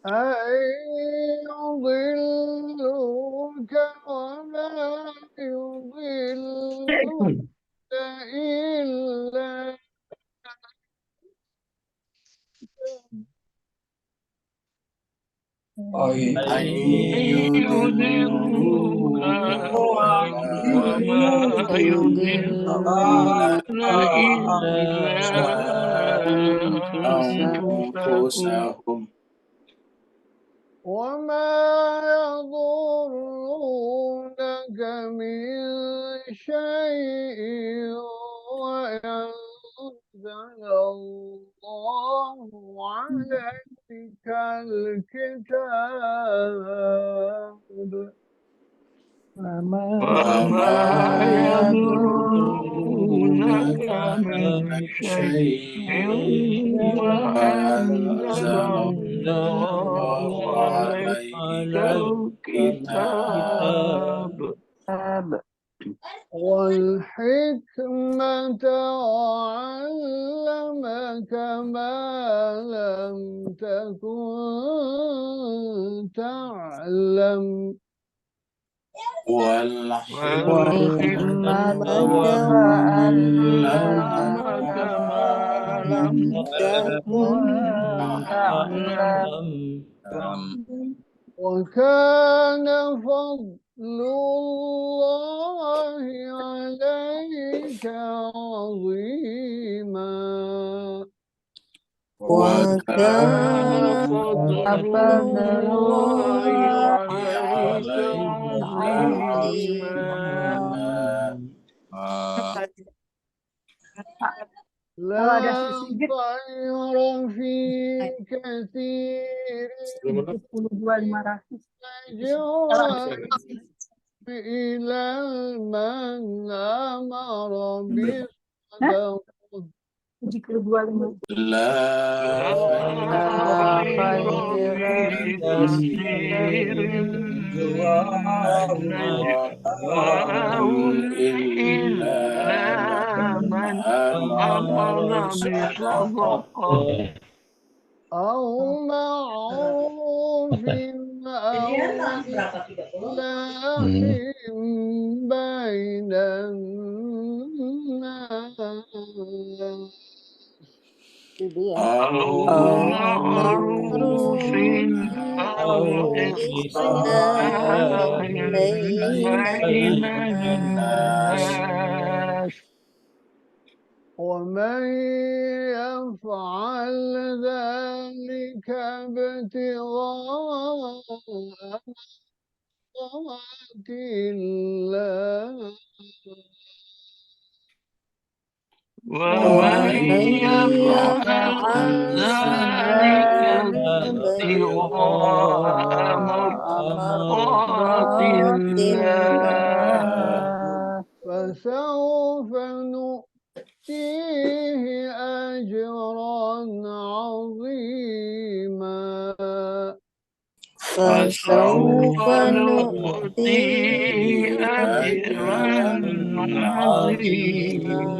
أن يضلوك وما يضلون إلا أن يضلوك وما يضلون إلا أنفسهم وما يضرونك من شيء وينزل الله عليك الكتاب وما يضرونك من شيء وأنزل الله عليك الكتاب والحكمة وعلمك ما لم تكن تعلم والحكمة وعلمك ما لم تكن تعلم وكان فضل الله عليك عظيما وكان فضل الله عليك عظيما لا خير في كثير نجواهم إلى من أمر بالصدقة لا خير في كثير من نجواهم إلا من أمر بصدقة أو معروف أو إصلاح بين الناس أو معروف أو إصلاح بين الناس ومن يفعل ذلك ابتغاء مرضات الله ومن يفعل ذلك ابتغاء مرضات الله فسوف نؤتيه أجرا عظيما فسوف نؤتيه أجرا عظيما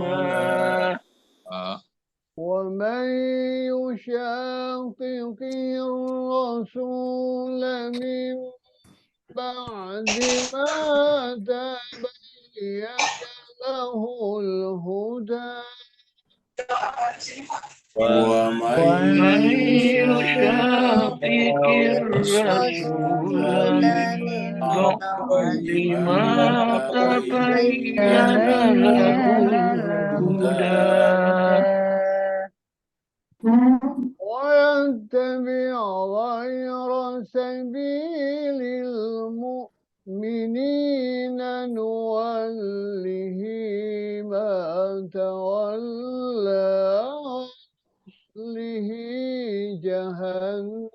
ومن يشاقق الرسول من بعد ما تبين له الهدى ومن يشاقق الرسول من بعد ما تبين له الهدى ويتبع غير سبيل المؤمنين نوله ما تولى ونصله جهنم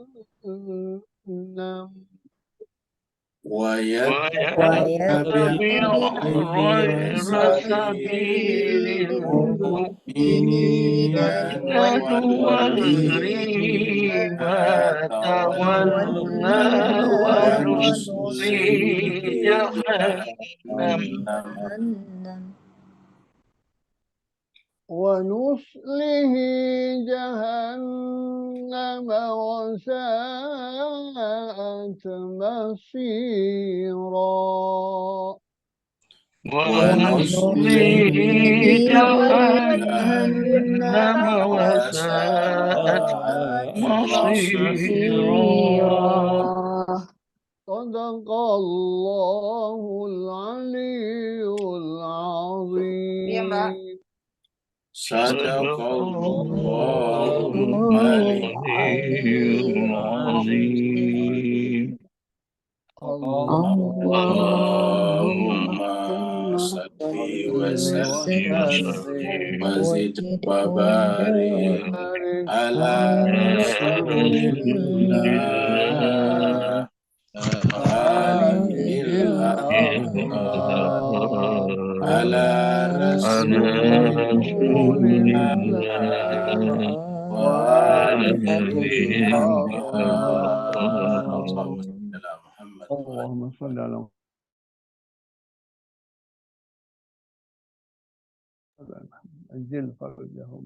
ويتبع غير سبيل المؤمنين نوله ما تولى ونصله جهنم ونصله جهنم وساءت مصيرا ونصليه جهنم وساءت مصيرا. صدق الله العلي العظيم. صدق الله العلي العظيم. اللهم صل وسلم وزد وبارك على رسول الله وآله الأطهار على رسول الله وآله الأطهار. اللهم صل على محمد أجل فرجهم.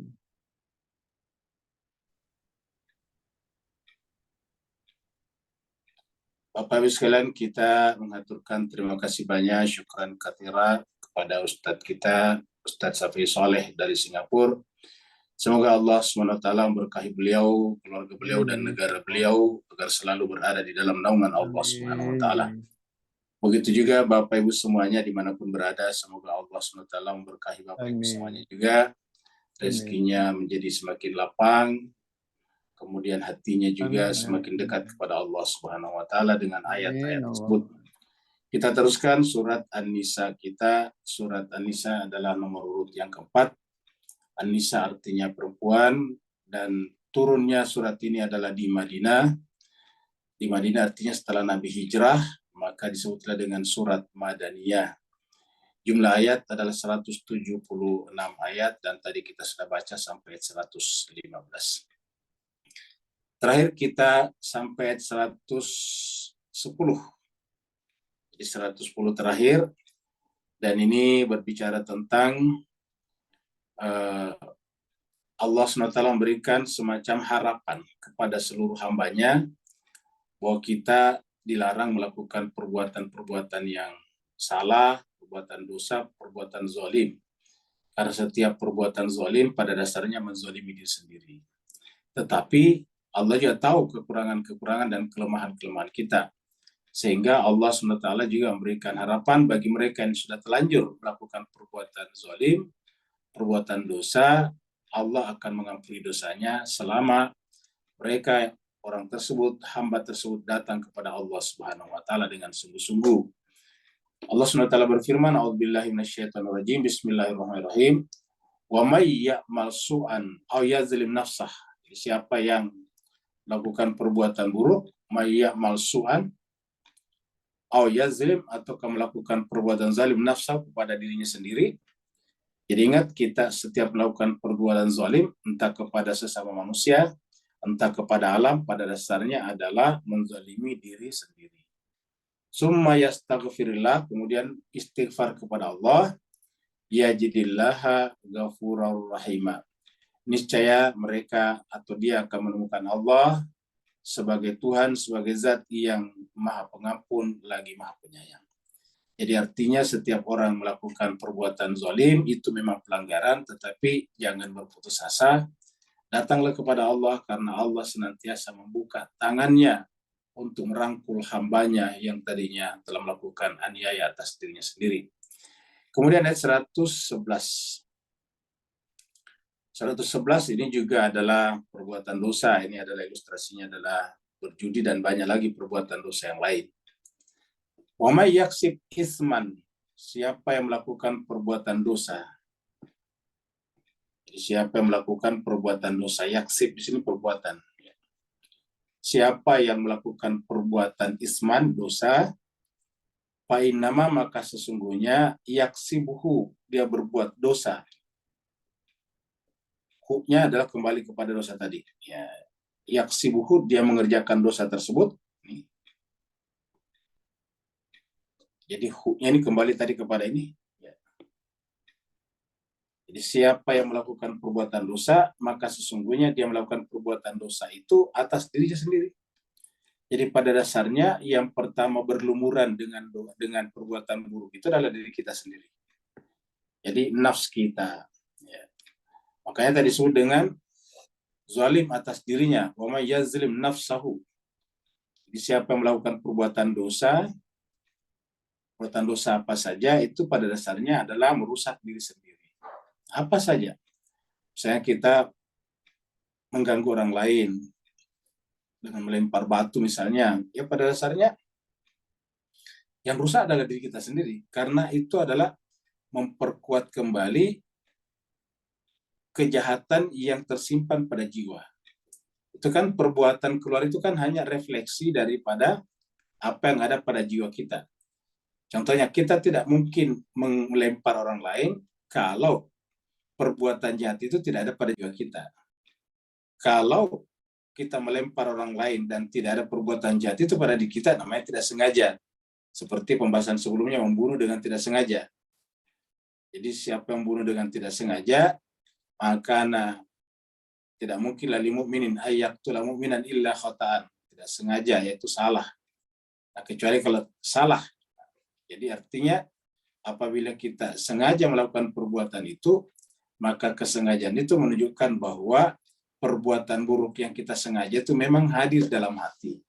Bapak Ibu sekalian, kita mengaturkan terima kasih banyak, syukran katsira kepada Ustadz kita, Ustadz Safi Soleh dari Singapura. Semoga Allah SWT memberkahi beliau, keluarga beliau, dan negara beliau agar selalu berada di dalam naungan Allah SWT. Begitu juga Bapak Ibu semuanya dimanapun berada, semoga Allah SWT memberkahi Bapak Ibu semuanya juga, rezekinya menjadi semakin lapang, kemudian hatinya juga semakin dekat kepada Allah Subhanahu wa taala dengan ayat-ayat tersebut. Kita teruskan surat An-Nisa kita. Surat An-Nisa adalah nomor urut yang keempat. An-Nisa artinya perempuan, dan turunnya surat ini adalah di Madinah. Di Madinah artinya setelah Nabi hijrah, maka disebutlah dengan surat Madaniyah. Jumlah ayat adalah 176 ayat, dan tadi kita sudah baca sampai 115. Terakhir kita sampai ayat 110. Jadi 110 terakhir, dan ini berbicara tentang Allah SWT memberikan semacam harapan kepada seluruh hambanya bahwa kita dilarang melakukan perbuatan-perbuatan yang salah, perbuatan dosa, perbuatan zalim. Karena setiap perbuatan zalim pada dasarnya menzalimi diri sendiri. Tetapi Allah juga tahu kekurangan-kekurangan dan kelemahan-kelemahan kita. Sehingga Allah SWT juga memberikan harapan bagi mereka yang sudah telanjur melakukan perbuatan zalim, perbuatan dosa, Allah akan mengampuni dosanya selama mereka, orang tersebut, hamba tersebut datang kepada Allah Subhanahu wa taala dengan sungguh-sungguh. Allah SWT berfirman, A'udzubillahi minasyaitonirrajim, Bismillahirrahmanirrahim. Wa may ya'mal su'an aw yazlim nafsah. Siapa yang melakukan perbuatan buruk, may ya'mal su'an aw yazlim, atau melakukan perbuatan zalim nafsah kepada dirinya sendiri. Jadi ingat, kita setiap melakukan perbuatan zalim, entah kepada sesama manusia, entah kepada alam, pada dasarnya adalah menzalimi diri sendiri. Summa yastaghfirillah, kemudian istighfar kepada Allah, yajidillaha ghafurur rahimah. Niscaya mereka atau dia akan menemukan Allah sebagai Tuhan, sebagai zat yang maha pengampun lagi maha penyayang. Jadi artinya setiap orang melakukan perbuatan zalim itu memang pelanggaran, tetapi jangan berputus asa. Datanglah kepada Allah, karena Allah senantiasa membuka tangannya untuk merangkul hambanya yang tadinya telah melakukan aniaya atas dirinya sendiri. Kemudian ayat 111. 111 ini juga adalah perbuatan dosa. Ini adalah ilustrasinya adalah berjudi dan banyak lagi perbuatan dosa yang lain. Wa may yaksib isman, siapa yang melakukan perbuatan dosa. Jadi siapa yang melakukan perbuatan dosa, yaksib di sini perbuatan. Siapa yang melakukan perbuatan isman, dosa, fa innama, maka sesungguhnya yaksibuhu, dia berbuat dosa. Huknya adalah kembali kepada dosa tadi. Ya, yaksibuhu, dia mengerjakan dosa tersebut. Jadi huknya ini kembali tadi kepada ini. Ya. Jadi siapa yang melakukan perbuatan dosa, maka sesungguhnya dia melakukan perbuatan dosa itu atas dirinya sendiri. Jadi pada dasarnya yang pertama berlumuran dengan perbuatan buruk itu adalah diri kita sendiri. Jadi nafs kita. Ya. Makanya tadi disebut dengan zalim atas dirinya. Wa may yazlim nafsahu. Jadi siapa yang melakukan perbuatan dosa apa saja itu pada dasarnya adalah merusak diri sendiri. Apa saja. Misalnya kita mengganggu orang lain dengan melempar batu misalnya, ya pada dasarnya yang rusak adalah diri kita sendiri. Karena itu adalah memperkuat kembali kejahatan yang tersimpan pada jiwa. Itu kan perbuatan keluar itu kan hanya refleksi daripada apa yang ada pada jiwa kita. Contohnya, kita tidak mungkin melempar orang lain kalau perbuatan jahat itu tidak ada pada jiwa kita. Kalau kita melempar orang lain dan tidak ada perbuatan jahat itu pada diri kita, namanya tidak sengaja. Seperti pembahasan sebelumnya, membunuh dengan tidak sengaja. Jadi siapa yang membunuh dengan tidak sengaja, maka tidak mungkin lali mu'minin ayyaqtula mu'minan illa khata'an. Tidak sengaja, yaitu salah. Nah, kecuali kalau salah. Jadi artinya apabila kita sengaja melakukan perbuatan itu, maka kesengajaan itu menunjukkan bahwa perbuatan buruk yang kita sengaja itu memang hadir dalam hati.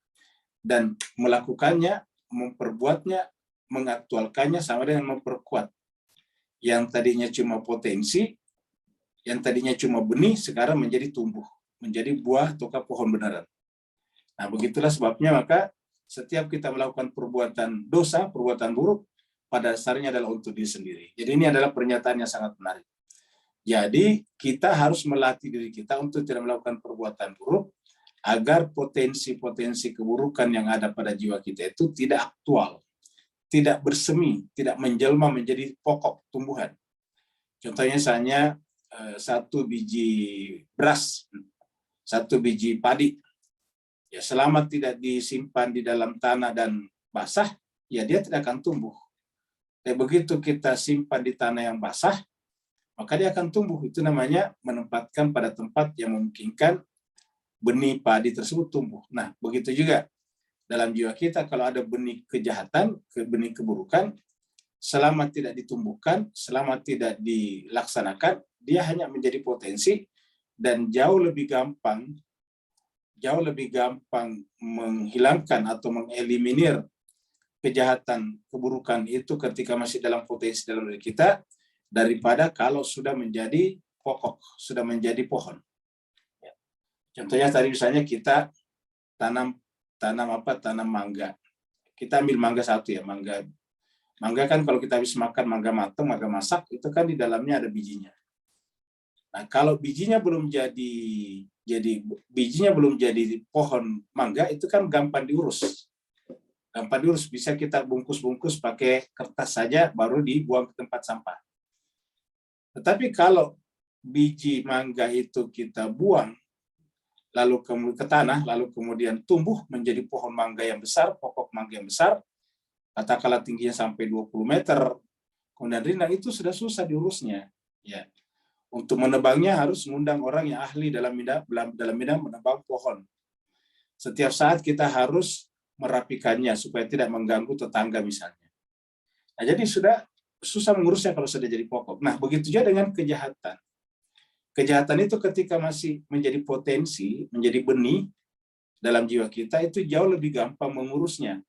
Dan melakukannya, memperbuatnya, mengaktualkannya sama dengan memperkuat. Yang tadinya cuma potensi, yang tadinya cuma benih, sekarang menjadi tumbuh, menjadi buah atau pohon beneran. Nah, begitulah sebabnya maka setiap kita melakukan perbuatan dosa, perbuatan buruk, pada dasarnya adalah untuk diri sendiri. Jadi ini adalah pernyataan yang sangat menarik. Jadi kita harus melatih diri kita untuk tidak melakukan perbuatan buruk, agar potensi-potensi keburukan yang ada pada jiwa kita itu tidak aktual, tidak bersemi, tidak menjelma menjadi pokok tumbuhan. Contohnya misalnya satu biji beras, satu biji padi, ya selama tidak disimpan di dalam tanah dan basah, ya dia tidak akan tumbuh. Dan begitu kita simpan di tanah yang basah, maka dia akan tumbuh. Itu namanya menempatkan pada tempat yang memungkinkan benih padi tersebut tumbuh. Nah, begitu juga dalam jiwa kita, kalau ada benih kejahatan, benih keburukan, selama tidak ditumbuhkan, selama tidak dilaksanakan, dia hanya menjadi potensi dan jauh lebih gampang menghilangkan atau mengeliminir kejahatan, keburukan itu ketika masih dalam potensi dalam diri kita, daripada kalau sudah menjadi pokok, sudah menjadi pohon. Contohnya tadi misalnya kita tanam mangga. Kita ambil mangga satu ya, mangga kan kalau kita habis makan mangga matang, mangga masak, itu kan di dalamnya ada bijinya. Nah, kalau bijinya belum jadi pohon mangga, itu kan gampang diurus. Gampang diurus, bisa kita bungkus-bungkus pakai kertas saja, baru dibuang ke tempat sampah. Tetapi kalau biji mangga itu kita buang, lalu kemudian ke tanah, lalu kemudian tumbuh menjadi pohon mangga yang besar, pokok mangga yang besar, katakanlah tingginya sampai 20 meter, kemudian rindang, itu sudah susah diurusnya. Ya. Untuk menebangnya harus mengundang orang yang ahli dalam bidang menebang pohon. Setiap saat kita harus merapikannya supaya tidak mengganggu tetangga misalnya. Nah, jadi sudah susah mengurusnya kalau sudah jadi pokok. Nah, begitu juga dengan kejahatan. Kejahatan itu ketika masih menjadi potensi, menjadi benih dalam jiwa kita, itu jauh lebih gampang mengurusnya.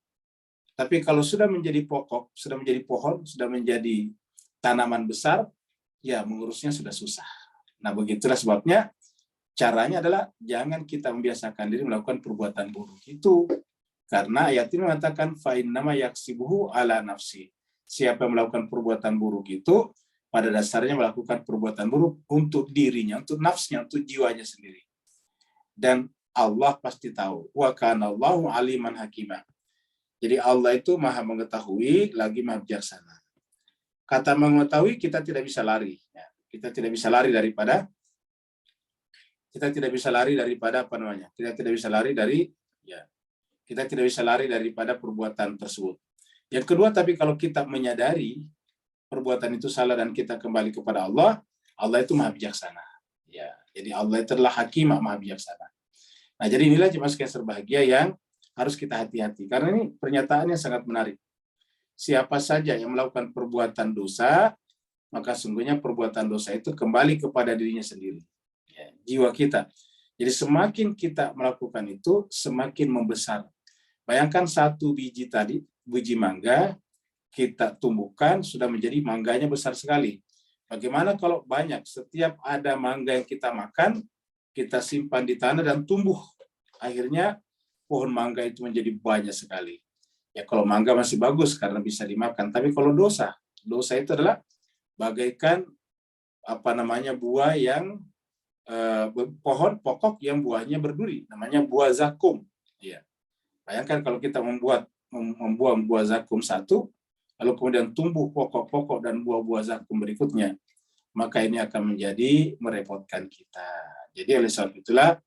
Tapi kalau sudah menjadi pokok, sudah menjadi pohon, sudah menjadi tanaman besar, ya mengurusnya sudah susah. Nah, begitulah sebabnya caranya adalah jangan kita membiasakan diri melakukan perbuatan buruk itu. Karena ayat ini mengatakan fa innama yaksibuhu ala nafsi. Siapa yang melakukan perbuatan buruk itu pada dasarnya melakukan perbuatan buruk untuk dirinya, untuk nafsnya, untuk jiwanya sendiri. Dan Allah pasti tahu. Wa kana Allahu aliman hakimah. Jadi Allah itu maha mengetahui, lagi maha bijaksana. Kata mengetahui, kita tidak bisa lari. Ya, kita tidak bisa lari daripada apa namanya? Kita tidak bisa lari daripada perbuatan tersebut. Yang kedua, tapi kalau kita menyadari perbuatan itu salah dan kita kembali kepada Allah, Allah itu maha bijaksana. Ya, jadi Allah itu adalah hakim, maha bijaksana. Nah, jadi inilah jemaah sekalian berbahagia yang harus kita hati-hati. Karena ini pernyataannya sangat menarik. Siapa saja yang melakukan perbuatan dosa, maka sungguhnya perbuatan dosa itu kembali kepada dirinya sendiri. Ya, jiwa kita. Jadi semakin kita melakukan itu, semakin membesar. Bayangkan satu biji tadi, biji mangga, kita tumbuhkan, sudah menjadi mangganya besar sekali. Bagaimana kalau banyak, setiap ada mangga yang kita makan, kita simpan di tanah dan tumbuh. Akhirnya pohon mangga itu menjadi banyak sekali. Ya kalau mangga masih bagus karena bisa dimakan, tapi kalau dosa itu adalah bagaikan buah yang pohon pokok yang buahnya berduri, namanya buah zakum. Ya. Bayangkan kalau kita membuat buah zakum satu, lalu kemudian tumbuh pokok-pokok dan buah-buah zakum berikutnya, maka ini akan menjadi merepotkan kita. Jadi oleh sebab itulah,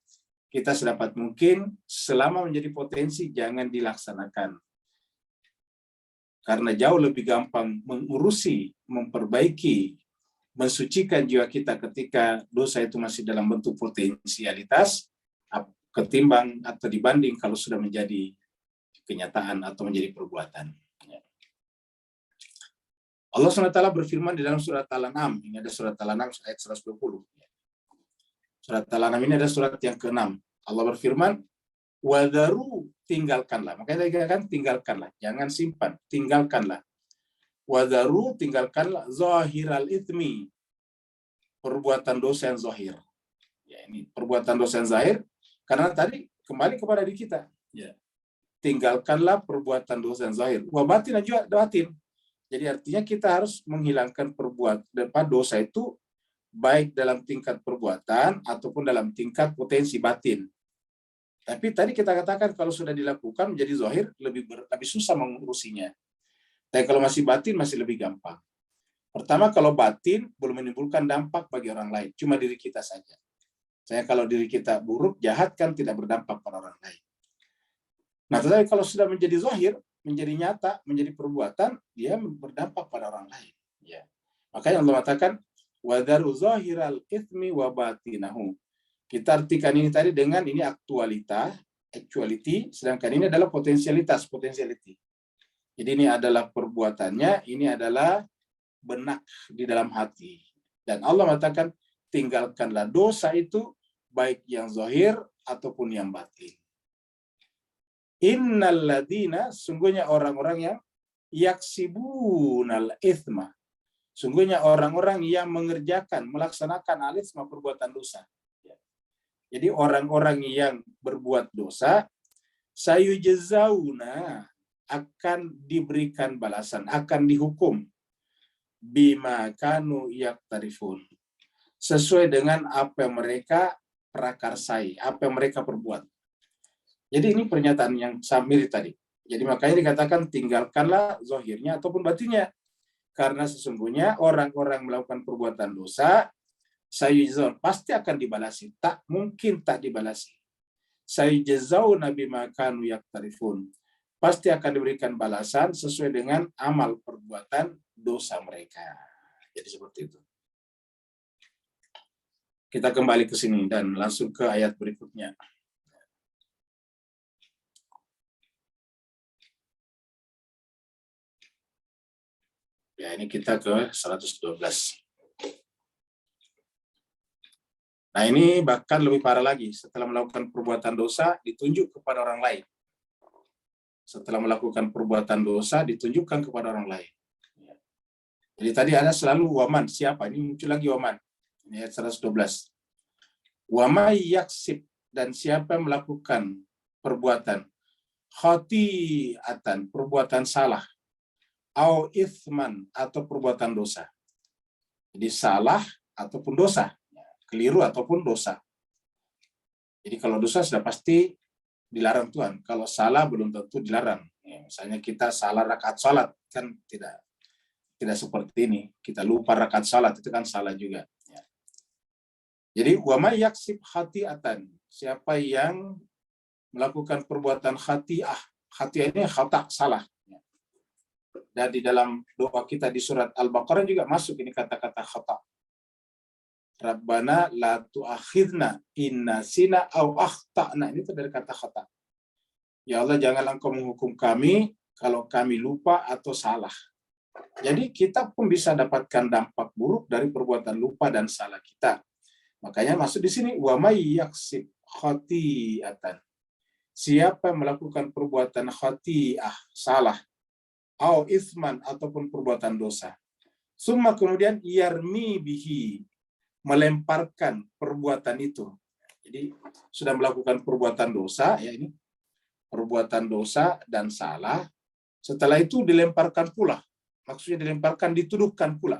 kita sedapat mungkin selama menjadi potensi jangan dilaksanakan. Karena jauh lebih gampang mengurusi, memperbaiki, mensucikan jiwa kita ketika dosa itu masih dalam bentuk potensialitas, ketimbang atau dibanding kalau sudah menjadi kenyataan atau menjadi perbuatan. Allah SWT berfirman di dalam surat Al-An'am, ini ada surat Al-An'am ayat 120. Surat Al-An'am ini ada surat yang ke-6. Allah berfirman, wadaru, tinggalkanlah. Makanya dikatakan tinggalkanlah, jangan simpan, tinggalkanlah. Wadaru, tinggalkanlah zahiral itsmi, perbuatan dosa yang zahir. Ya, ini perbuatan dosa yang zahir, karena tadi kembali kepada diri kita. Ya. Tinggalkanlah perbuatan dosa yang zahir. Wa batin juga batin. Jadi artinya kita harus menghilangkan dosa itu baik dalam tingkat perbuatan ataupun dalam tingkat potensi batin. Tapi tadi kita katakan kalau sudah dilakukan menjadi zahir lebih susah mengurusinya. Tapi kalau masih batin masih lebih gampang. Pertama, kalau batin belum menimbulkan dampak bagi orang lain, cuma diri kita saja. Saya kalau diri kita buruk, jahat kan tidak berdampak pada orang lain. Nah, tetapi kalau sudah menjadi zahir, menjadi nyata, menjadi perbuatan, dia berdampak pada orang lain. Ya. Makanya Allah mengatakan, wadaru zahiral itsmi wa batinahu. Kita artikan ini tadi dengan ini actuality, sedangkan ini adalah potentiality. Jadi ini adalah perbuatannya, ini adalah benak di dalam hati. Dan Allah mengatakan, tinggalkanlah dosa itu, baik yang zahir ataupun yang batin. Innal ladina, sungguhnya orang-orang yang yaksibunal itsma. Sungguhnya orang-orang yang mengerjakan, melaksanakan al-itsma, perbuatan dosa. Jadi orang-orang yang berbuat dosa, sayujzauna, akan diberikan balasan, akan dihukum bima kanu yaktarifun. Sesuai dengan apa yang mereka prakarsai, apa yang mereka perbuat. Jadi ini pernyataan yang mirip tadi. Jadi makanya dikatakan tinggalkanlah zahirnya ataupun batinnya. Karena sesungguhnya orang-orang melakukan perbuatan dosa, sayujzaun, pasti akan dibalasi. Tak mungkin tak dibalasi. Sayujzauna bima kanu yaktarifun. Pasti akan diberikan balasan sesuai dengan amal perbuatan dosa mereka. Jadi seperti itu. Kita kembali ke sini dan langsung ke ayat berikutnya. Ya, ini kita ke 112. Nah, ini bahkan lebih parah lagi. Setelah melakukan perbuatan dosa, ditunjuk kepada orang lain. Setelah melakukan perbuatan dosa, ditunjukkan kepada orang lain. Jadi tadi ada selalu waman. Siapa? Ini muncul lagi waman. Ini ayat 112. Wamai yaksib, dan siapa yang melakukan perbuatan khati'atan, perbuatan salah, au ithman, atau perbuatan dosa. Jadi salah ataupun dosa, keliru ataupun dosa. Jadi kalau dosa sudah pasti dilarang Tuhan. Kalau salah belum tentu dilarang. Ya, misalnya kita salah rakaat salat, kan tidak seperti ini. Kita lupa rakaat salat, itu kan salah juga. Ya. Jadi wamai yaksib khati'atan, siapa yang melakukan perbuatan khati'ah. Khati'ah ini khata', salah. Dan di dalam doa kita di surat Al-Baqarah juga masuk ini kata-kata khata'. Rabbana la tu'akhidna inna sina au akhtana. Ini dari kata khata. Ya Allah, janganlah Engkau menghukum kami kalau kami lupa atau salah. Jadi kita pun bisa dapatkan dampak buruk dari perbuatan lupa dan salah kita. Makanya masuk di sini wa may yaksib khati'atan. Siapa yang melakukan perbuatan khati'ah, salah, au isman ataupun perbuatan dosa. Summa kemudian yarmi bihi, melemparkan perbuatan itu. Jadi sudah melakukan perbuatan dosa, ya ini perbuatan dosa dan salah. Setelah itu dilemparkan pula. Maksudnya dilemparkan, dituduhkan pula.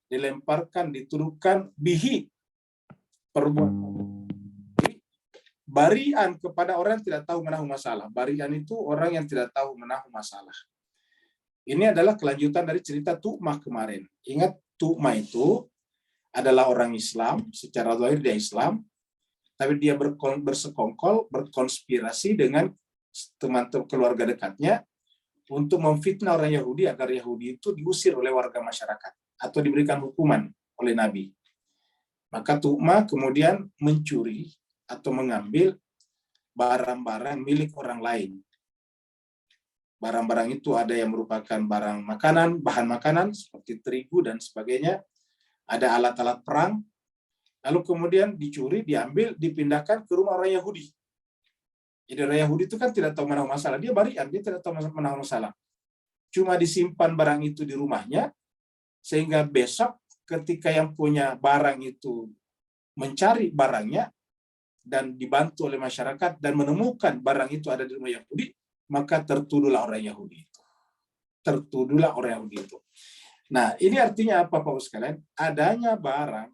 Dilemparkan, dituduhkan bihi, perbuatan. Barian kepada orang yang tidak tahu menahu masalah. Barian itu orang yang tidak tahu menahu masalah. Ini adalah kelanjutan dari cerita Tu'mah kemarin. Ingat, Tu'mah itu adalah orang Islam, secara zahir dia Islam, tapi dia bersekongkol, berkonspirasi dengan teman-teman keluarga dekatnya untuk memfitnah orang Yahudi agar Yahudi itu diusir oleh warga masyarakat atau diberikan hukuman oleh Nabi. Maka Tu'mah kemudian mencuri atau mengambil barang-barang milik orang lain. Barang-barang itu ada yang merupakan barang makanan, bahan makanan seperti terigu dan sebagainya. Ada alat-alat perang, lalu kemudian dicuri, diambil, dipindahkan ke rumah orang Yahudi. Jadi orang Yahudi itu kan tidak tahu menahu masalah, dia barian, dia tidak tahu menahu masalah. Cuma disimpan barang itu di rumahnya, sehingga besok ketika yang punya barang itu mencari barangnya, dan dibantu oleh masyarakat, dan menemukan barang itu ada di rumah Yahudi, maka tertuduhlah orang Yahudi itu. Tertuduhlah orang Yahudi itu. Nah, ini artinya apa, Bapak sekalian? Adanya barang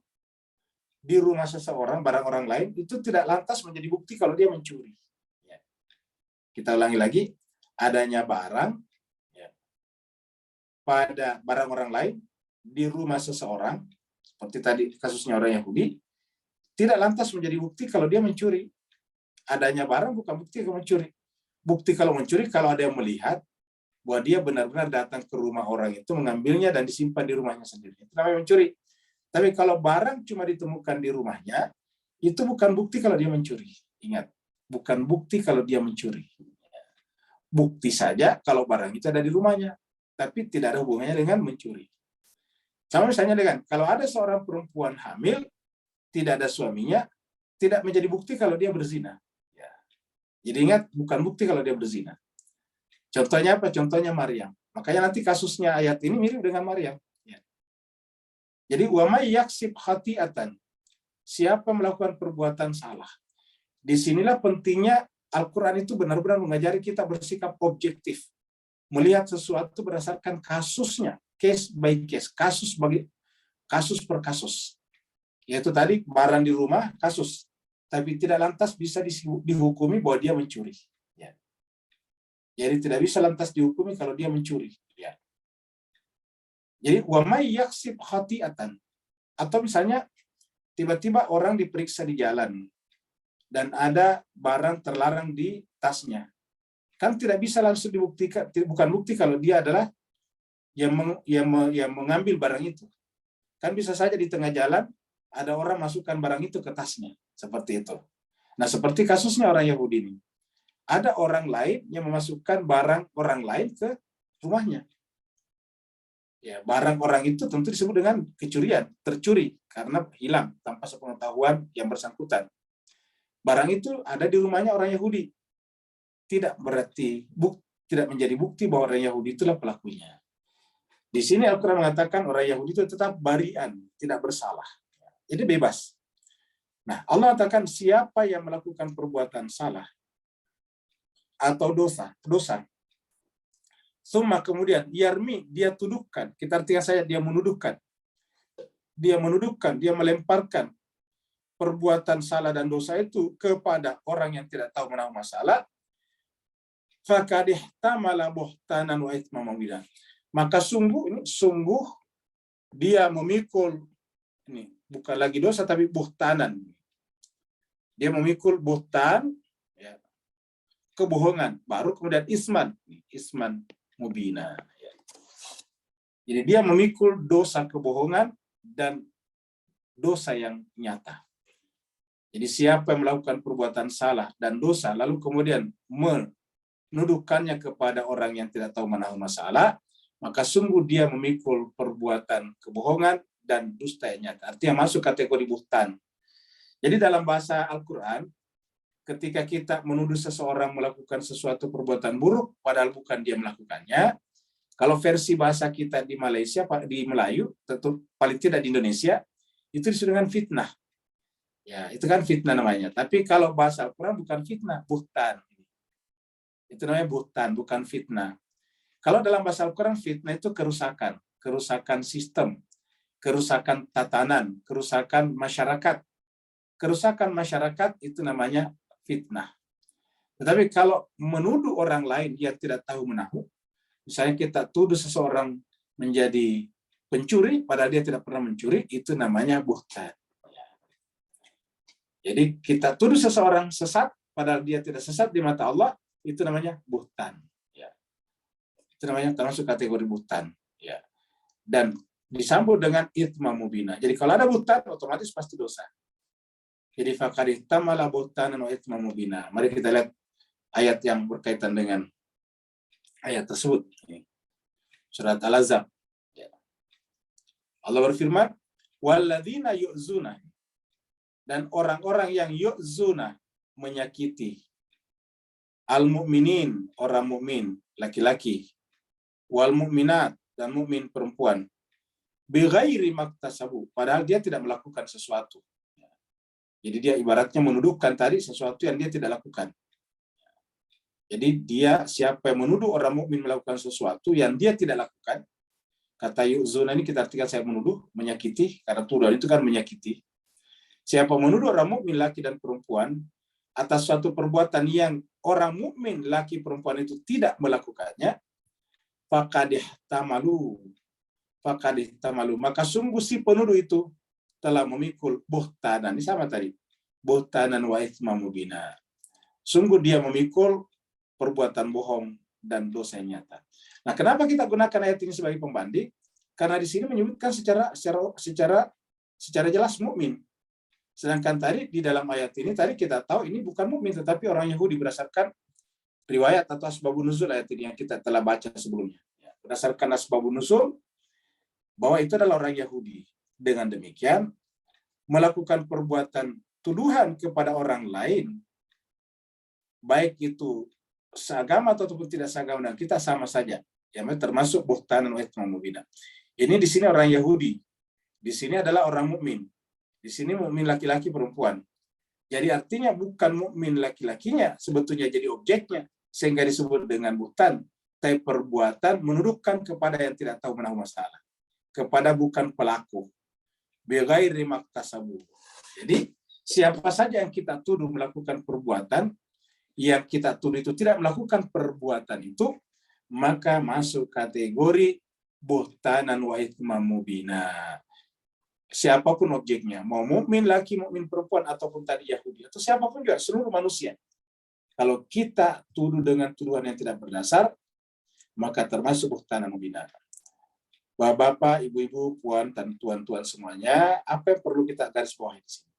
di rumah seseorang, barang orang lain, itu tidak lantas menjadi bukti kalau dia mencuri. Ya. Kita ulangi lagi, adanya barang ya, pada barang orang lain di rumah seseorang, seperti tadi kasusnya orang Yahudi, tidak lantas menjadi bukti kalau dia mencuri. Adanya barang bukan bukti kalau mencuri. Bukti kalau mencuri kalau ada yang melihat bahwa dia benar-benar datang ke rumah orang itu, mengambilnya dan disimpan di rumahnya sendiri. Itu namanya mencuri. Tapi kalau barang cuma ditemukan di rumahnya, itu bukan bukti kalau dia mencuri. Ingat, bukan bukti kalau dia mencuri. Bukti saja kalau barang itu ada di rumahnya, tapi tidak ada hubungannya dengan mencuri. Sama misalnya dengan, kalau ada seorang perempuan hamil, tidak ada suaminya, tidak menjadi bukti kalau dia berzina. Ya. Jadi ingat, bukan bukti kalau dia berzina. Contohnya apa? Contohnya Maryam. Makanya nanti kasusnya ayat ini mirip dengan Maryam. Ya. Jadi wa may yaksib khati'atan. Siapa melakukan perbuatan salah. Disinilah pentingnya Al-Quran itu benar-benar mengajari kita bersikap objektif. Melihat sesuatu berdasarkan kasusnya. Case by case. Kasus per kasus. Yaitu tadi barang di rumah, kasus. Tapi tidak lantas bisa dihukumi bahwa dia mencuri. Ya. Jadi tidak bisa lantas dihukumi kalau dia mencuri. Ya. Jadi wa may yaksib khati'atan. Atau misalnya tiba-tiba orang diperiksa di jalan dan ada barang terlarang di tasnya. Kan tidak bisa langsung dibuktikan, bukan bukti kalau dia adalah yang mengambil barang itu. Kan bisa saja di tengah jalan ada orang masukkan barang itu ke tasnya. Seperti itu. Nah, seperti kasusnya orang Yahudi ini. Ada orang lain yang memasukkan barang orang lain ke rumahnya. Ya, barang orang itu tentu disebut dengan kecurian, tercuri karena hilang tanpa sepengetahuan yang bersangkutan. Barang itu ada di rumahnya orang Yahudi. Tidak berarti tidak menjadi bukti bahwa orang Yahudi itulah pelakunya. Di sini Al-Quran mengatakan orang Yahudi itu tetap barian, tidak bersalah. Jadi bebas. Nah, Allah katakan siapa yang melakukan perbuatan salah atau dosa. Summa kemudian yarmi, dia tuduhkan. Kita artikan saya dia menuduhkan. Dia melemparkan perbuatan salah dan dosa itu kepada orang yang tidak tahu menahu masalah. Faqad ihtamala buhtanan wa itsman mubinan. Maka sungguh dia memikul ini bukan lagi dosa tapi buhtanan. Dia memikul buhtan ya, kebohongan, baru kemudian isman mubina. Ya. Jadi dia memikul dosa kebohongan dan dosa yang nyata. Jadi siapa yang melakukan perbuatan salah dan dosa, lalu kemudian menuduhkannya kepada orang yang tidak tahu menahu masalah, maka sungguh dia memikul perbuatan kebohongan dan dusta yang nyata. Artinya masuk kategori buhtan. Jadi dalam bahasa Al-Quran, ketika kita menuduh seseorang melakukan sesuatu perbuatan buruk, padahal bukan dia melakukannya, kalau versi bahasa kita di Malaysia, di Melayu, tentu paling tidak di Indonesia, itu disebut dengan fitnah. Ya, itu kan fitnah namanya. Tapi kalau bahasa Al-Quran bukan fitnah, buhtan. Itu namanya buhtan, bukan fitnah. Kalau dalam bahasa Al-Quran, fitnah itu kerusakan. Kerusakan sistem, kerusakan tatanan, kerusakan masyarakat. Kerusakan masyarakat itu namanya fitnah. Tetapi kalau menuduh orang lain yang tidak tahu menahu, misalnya kita tuduh seseorang menjadi pencuri, padahal dia tidak pernah mencuri, itu namanya buhtan. Jadi kita tuduh seseorang sesat, padahal dia tidak sesat di mata Allah, itu namanya buhtan. Ya. Itu namanya termasuk kategori buhtan. Ya. Dan disambut dengan ithma mubina. Jadi kalau ada buhtan, otomatis pasti dosa. Jadi faqad ihtamala buhtanan wa ithma mubina. Mari kita lihat ayat yang berkaitan dengan ayat tersebut. Surat Al-Ahzab. Ya. Allah berfirman, walladzina yu'zuna, dan orang-orang yang yu'zuna, menyakiti, al-mu'minin, orang mukmin laki-laki, wal mu'minat, dan mukmin perempuan, bighairi maktasabu, padahal dia tidak melakukan sesuatu. Jadi dia ibaratnya menuduhkan tadi sesuatu yang dia tidak lakukan. Jadi dia, siapa yang menuduh orang mukmin melakukan sesuatu yang dia tidak lakukan, kata yu'zuna ini kita artikan saya menuduh, menyakiti, karena tuduhan itu kan menyakiti. Siapa menuduh orang mukmin laki dan perempuan atas suatu perbuatan yang orang mukmin laki perempuan itu tidak melakukannya, faqad ihtamalu, maka sungguh si penuduh itu telah memikul buhtanan. Ini sama tadi, buhtanan wa itsma mubina. Sungguh dia memikul perbuatan bohong dan dosa yang nyata. Nah, kenapa kita gunakan ayat ini sebagai pembanding? Karena di sini menyebutkan secara jelas mukmin. Sedangkan tadi di dalam ayat ini tadi kita tahu ini bukan mukmin tetapi orang Yahudi berdasarkan riwayat atau asbabun nuzul ayat ini yang kita telah baca sebelumnya. Berdasarkan asbabun nuzul bahwa itu adalah orang Yahudi. Dengan demikian melakukan perbuatan tuduhan kepada orang lain, baik itu seagama ataupun tidak seagama dengan kita sama saja. Ya, termasuk buhtanan wa itsma mubina. Ini di sini orang Yahudi. Di sini adalah orang mukmin. Di sini mukmin laki-laki perempuan. Jadi artinya bukan mukmin laki-lakinya sebetulnya jadi objeknya sehingga disebut dengan buhtan, tapi perbuatan menuduhkan kepada yang tidak tahu menahu masalah, kepada bukan pelaku. Bighairi maktasabu. Jadi siapa saja yang kita tuduh melakukan perbuatan yang kita tuduh itu tidak melakukan perbuatan itu, maka masuk kategori buhtanan wa itsma mubina. Siapapun objeknya, mau mukmin laki, mukmin perempuan, ataupun tadi Yahudi, atau siapapun juga, seluruh manusia. Kalau kita tuduh dengan tuduhan yang tidak berdasar, maka termasuk buhtanan mubina. Bapak-bapak, ibu-ibu, puan, dan tuan-tuan semuanya, apa yang perlu kita garis bawahi di sini?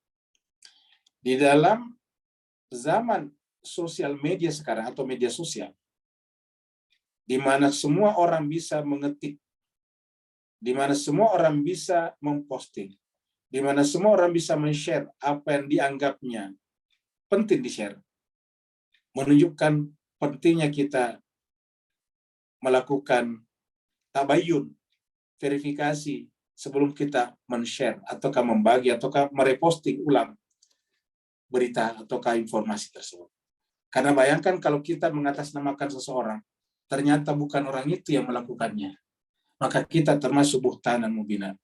Di dalam zaman sosial media sekarang, atau media sosial, di mana semua orang bisa mengetik, di mana semua orang bisa memposting, di mana semua orang bisa men-share apa yang dianggapnya penting di-share, menunjukkan pentingnya kita melakukan tabayun, verifikasi sebelum kita men-share, ataukah membagi, ataukah mereposting ulang berita ataukah informasi tersebut. Karena bayangkan kalau kita mengatasnamakan seseorang, ternyata bukan orang itu yang melakukannya, maka kita termasuk buhtanan mubina.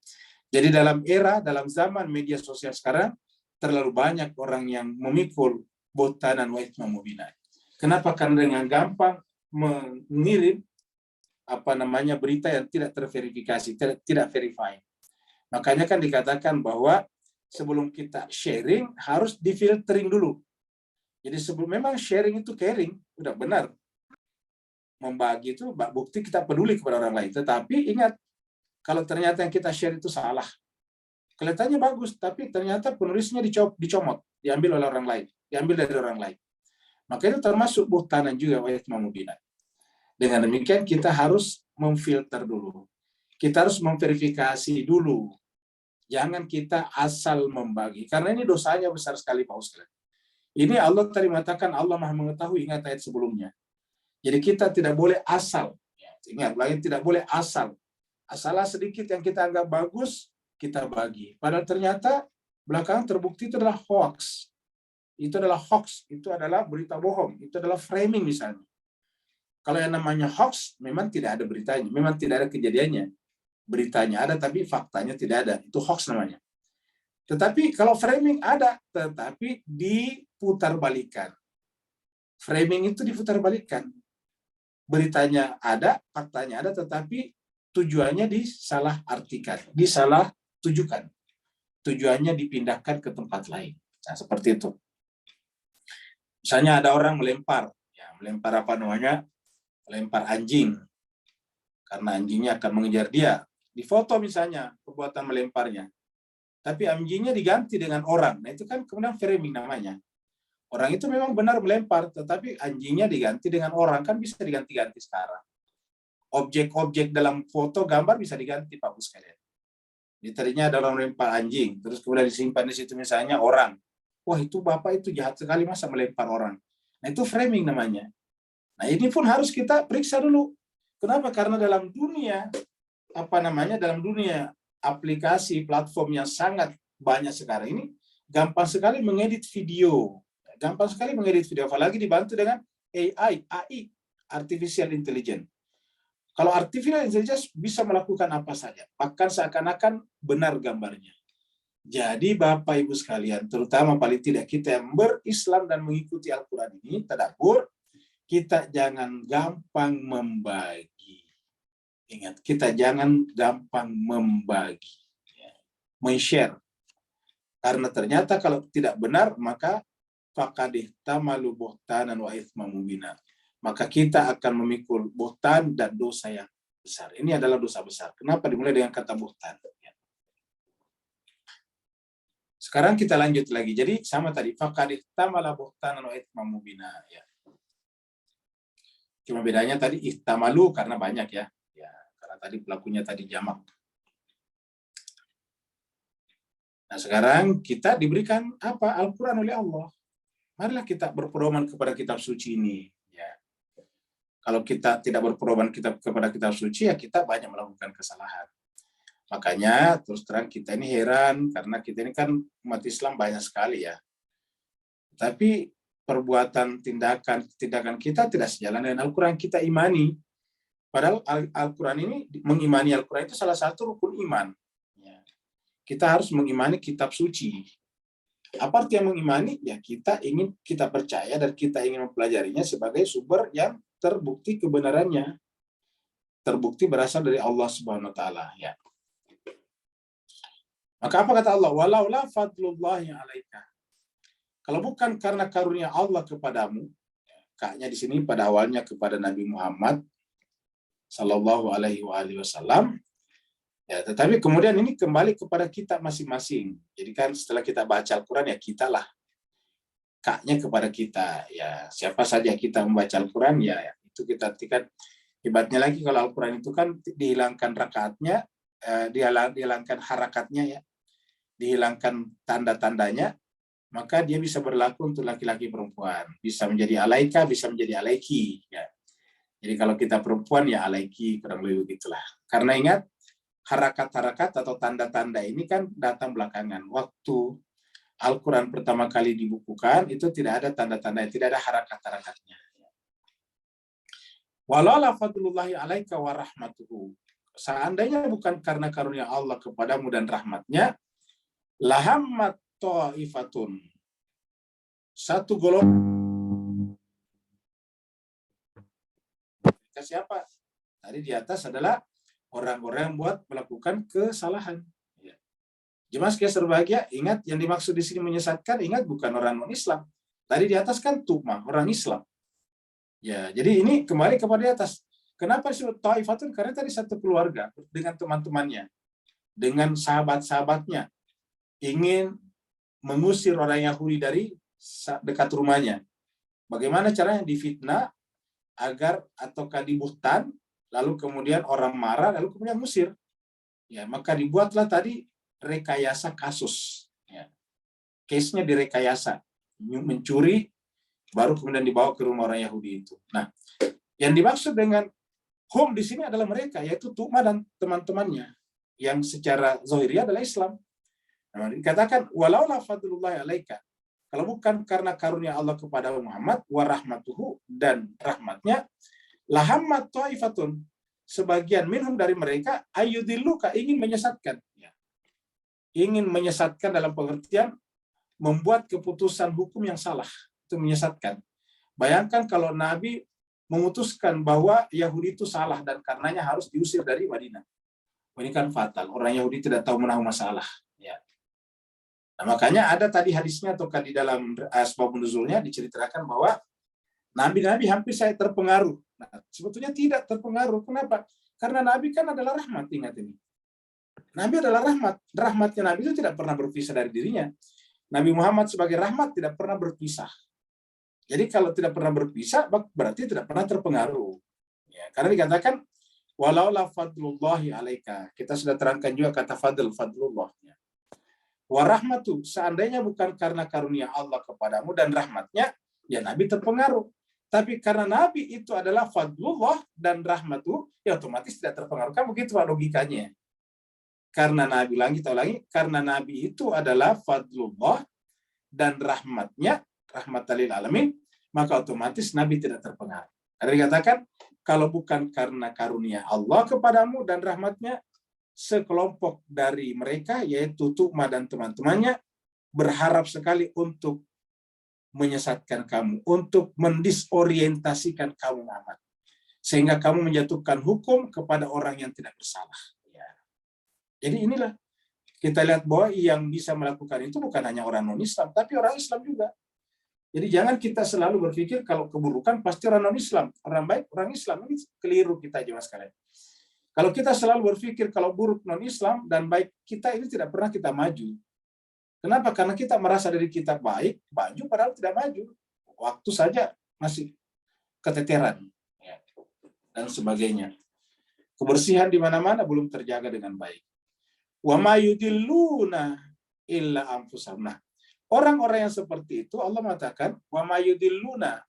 Jadi dalam zaman media sosial sekarang, terlalu banyak orang yang memikul buhtanan wa itsma mubina. Kenapa? Karena dengan gampang mengirim berita yang tidak terverifikasi, tidak verified. Makanya kan dikatakan bahwa sebelum kita sharing harus difiltering dulu. Jadi memang sharing itu caring, udah benar. Membagi itu bukti kita peduli kepada orang lain. Tetapi ingat, kalau ternyata yang kita share itu salah, Kelihatannya bagus, tapi ternyata penulisnya dicomot, diambil oleh orang lain, diambil dari orang lain. Maka itu termasuk buhtanan juga wa itsman mubina. Dengan demikian kita harus memfilter dulu. Kita harus memverifikasi dulu. Jangan kita asal membagi. Karena ini dosanya besar sekali Pak Ustaz. Ini Allah tadi mengatakan Allah Maha mengetahui, ingat ayat sebelumnya. Jadi kita tidak boleh asal. Ingat lagi, tidak boleh asal. Asalah sedikit yang kita anggap bagus, kita bagi. Padahal ternyata belakangan terbukti itu adalah hoax. Itu adalah hoax, itu adalah berita bohong, itu adalah framing misalnya. Kalau yang namanya hoax, memang tidak ada beritanya, memang tidak ada kejadiannya. Beritanya ada, tapi faktanya tidak ada. Itu hoax namanya. Tetapi kalau framing ada, tetapi diputarbalikkan. Framing itu diputarbalikkan. Beritanya ada, faktanya ada, tetapi tujuannya disalah artikan, disalah tujukan. Tujuannya dipindahkan ke tempat lain. Nah, seperti itu. Misalnya ada orang melempar apa namanya, melempar anjing, karena anjingnya akan mengejar dia. Di foto misalnya perbuatan melemparnya, tapi anjingnya diganti dengan orang. Nah itu kan kemudian framing namanya. Orang itu memang benar melempar, tetapi anjingnya diganti dengan orang, kan bisa diganti-ganti sekarang. Objek-objek dalam foto, gambar bisa diganti Pak Bus sekalian. Jadi tadinya ada orang melempar anjing, terus kemudian disimpan di situ misalnya orang. Wah itu bapak itu jahat sekali masa melempar orang. Nah itu framing namanya. Nah ini pun harus kita periksa dulu. Kenapa? Karena dalam dunia dalam dunia aplikasi platform yang sangat banyak sekarang ini, gampang sekali mengedit video. Gampang sekali mengedit video, apalagi dibantu dengan AI, Artificial Intelligence. Kalau Artificial Intelligence bisa melakukan apa saja, bahkan seakan-akan benar gambarnya. Jadi Bapak Ibu sekalian, terutama paling tidak kita yang berislam dan mengikuti Al-Quran ini, tadabbur, kita jangan gampang membagi. Ingat, kita jangan gampang membagi, men-share. Karena ternyata kalau tidak benar, maka faqad ihtamalu buhtanan wa itsman mubina. Maka kita akan memikul buhtan dan dosa yang besar. Ini adalah dosa besar. Kenapa dimulai dengan kata buhtan? Sekarang kita lanjut lagi. Jadi sama tadi, faqad ihtamala buhtanan wa itsman mubina. Ya. Cuma bedanya tadi ihtamalu karena banyak ya. Karena tadi pelakunya tadi jamak. Nah sekarang kita diberikan apa? Al-Quran oleh Allah. Marilah kita berpedoman kepada kitab suci ini. Ya. Kalau kita tidak berpedoman kepada kitab suci, ya kita banyak melakukan kesalahan. Makanya terus terang kita ini heran, karena kita ini kan umat Islam banyak sekali ya. Tapi perbuatan tindakan kita tidak sejalan dengan Al-Quran kita imani. Padahal Al-Quran ini, mengimani Al-Quran itu salah satu rukun iman. Kita harus mengimani kitab suci. Apa artinya mengimani? Ya kita percaya dan kita ingin mempelajarinya sebagai sumber yang terbukti kebenarannya. Terbukti berasal dari Allah Subhanahu wa taala, ya. Maka apa kata Allah? Walaula fadlullahi 'alaika. Kalau bukan karena karunia Allah kepadamu, kaknya di sini pada awalnya kepada Nabi Muhammad sallallahu alaihi wasallam. Ya, tetapi kemudian ini kembali kepada kita masing-masing. Jadi kan setelah kita baca Al-Quran ya kitalah. Kaknya kepada kita. Ya, siapa saja kita membaca Al-Quran ya itu kita artikan. Hebatnya lagi kalau Al-Quran itu kan dihilangkan rakaatnya, dihilangkan harakatnya ya. Dihilangkan tanda-tandanya, maka dia bisa berlaku untuk laki-laki perempuan. Bisa menjadi alaika, bisa menjadi alaiki. Ya. Jadi kalau kita perempuan ya alaiki, kurang lebih begitulah. Karena ingat, harakat-harakat atau tanda-tanda ini kan datang belakangan. Waktu Al-Quran pertama kali dibukukan, itu tidak ada tanda-tanda, tidak ada harakat-harakatnya. Walala fadlullahi alaika wa rahmatuhu. Seandainya bukan karena karunia Allah kepadamu dan rahmatnya, lahammat ta'ifatun. Satu golongan. Siapa? Tadi di atas adalah orang-orang yang buat melakukan kesalahan. Jemaah sekalian berbahagia, ingat yang dimaksud di sini menyesatkan, ingat bukan orang non-Islam. Tadi di atas kan tumah, orang Islam. Ya, jadi ini kembali kepada di atas. Kenapa disebut ta'ifatun? Karena tadi satu keluarga dengan teman-temannya, dengan sahabat-sahabatnya. ingin mengusir orang Yahudi dari dekat rumahnya. Bagaimana caranya? Difitnah agar ataukah dibuhtan, lalu kemudian orang marah, lalu kemudian musir. Ya, maka dibuatlah tadi rekayasa kasus. Ya. Case-nya direkayasa, mencuri, baru kemudian dibawa ke rumah orang Yahudi itu. Nah, yang dimaksud dengan hum di sini adalah mereka, yaitu Tu'ma dan teman-temannya, yang secara zahiriyah adalah Islam. Nah, dikatakan walau la fadlullahi alaika, kalau bukan karena karunia Allah kepada Muhammad, wa rahmatuhu, dan rahmatnya, lahammat ta'ifatun, sebagian minhum dari mereka, ayyudilluka, ingin menyesatkan. Ya. Ingin menyesatkan dalam pengertian, membuat keputusan hukum yang salah, itu menyesatkan. Bayangkan kalau Nabi memutuskan bahwa Yahudi itu salah, dan karenanya harus diusir dari Madinah. Ini kan fatal, orang Yahudi tidak tahu menahu masalah. Ya. Nah, makanya ada tadi hadisnya atau di dalam asbab nuzulnya diceritakan bahwa Nabi hampir saya terpengaruh. Nah, sebetulnya tidak terpengaruh. Kenapa? Karena Nabi kan adalah rahmat, ingat ini. Nabi adalah rahmat. Rahmatnya Nabi itu tidak pernah berpisah dari dirinya. Nabi Muhammad sebagai rahmat tidak pernah berpisah. Jadi kalau tidak pernah berpisah, berarti tidak pernah terpengaruh. Ya, karena dikatakan, walau la fadlullahi alaika. Kita sudah terangkan juga kata fadlullah. Warahmatu, seandainya bukan karena karunia Allah kepadamu dan rahmatnya, ya Nabi terpengaruh. Tapi karena Nabi itu adalah fadlullah dan rahmatu, ya otomatis tidak terpengaruh. Kan begitu logikanya. Karena Nabi, kita ulangi, karena Nabi itu adalah fadlullah dan rahmatnya, rahmatan lil alamin, maka otomatis Nabi tidak terpengaruh. Karena dikatakan, kalau bukan karena karunia Allah kepadamu dan rahmatnya, sekelompok dari mereka, yaitu Tu'ma dan teman-temannya, berharap sekali untuk menyesatkan kamu, untuk mendisorientasikan kamu Muhammad, sehingga kamu menjatuhkan hukum kepada orang yang tidak bersalah. Ya. Jadi inilah, kita lihat bahwa yang bisa melakukan itu bukan hanya orang non-Islam, tapi orang Islam juga. Jadi jangan kita selalu berpikir kalau keburukan pasti orang non-Islam, orang baik orang Islam. Ini keliru kita jemaah sekalian. Kalau kita selalu berpikir kalau buruk non-Islam dan baik kita, ini tidak pernah kita maju. Kenapa? Karena kita merasa diri kita baik, maju padahal tidak maju. Waktu saja masih keteteran. Ya. Dan sebagainya. Kebersihan di mana-mana belum terjaga dengan baik. Wa ma yudilluna illa anfusahum. Nah, orang-orang yang seperti itu Allah mengatakan wa ma yudilluna,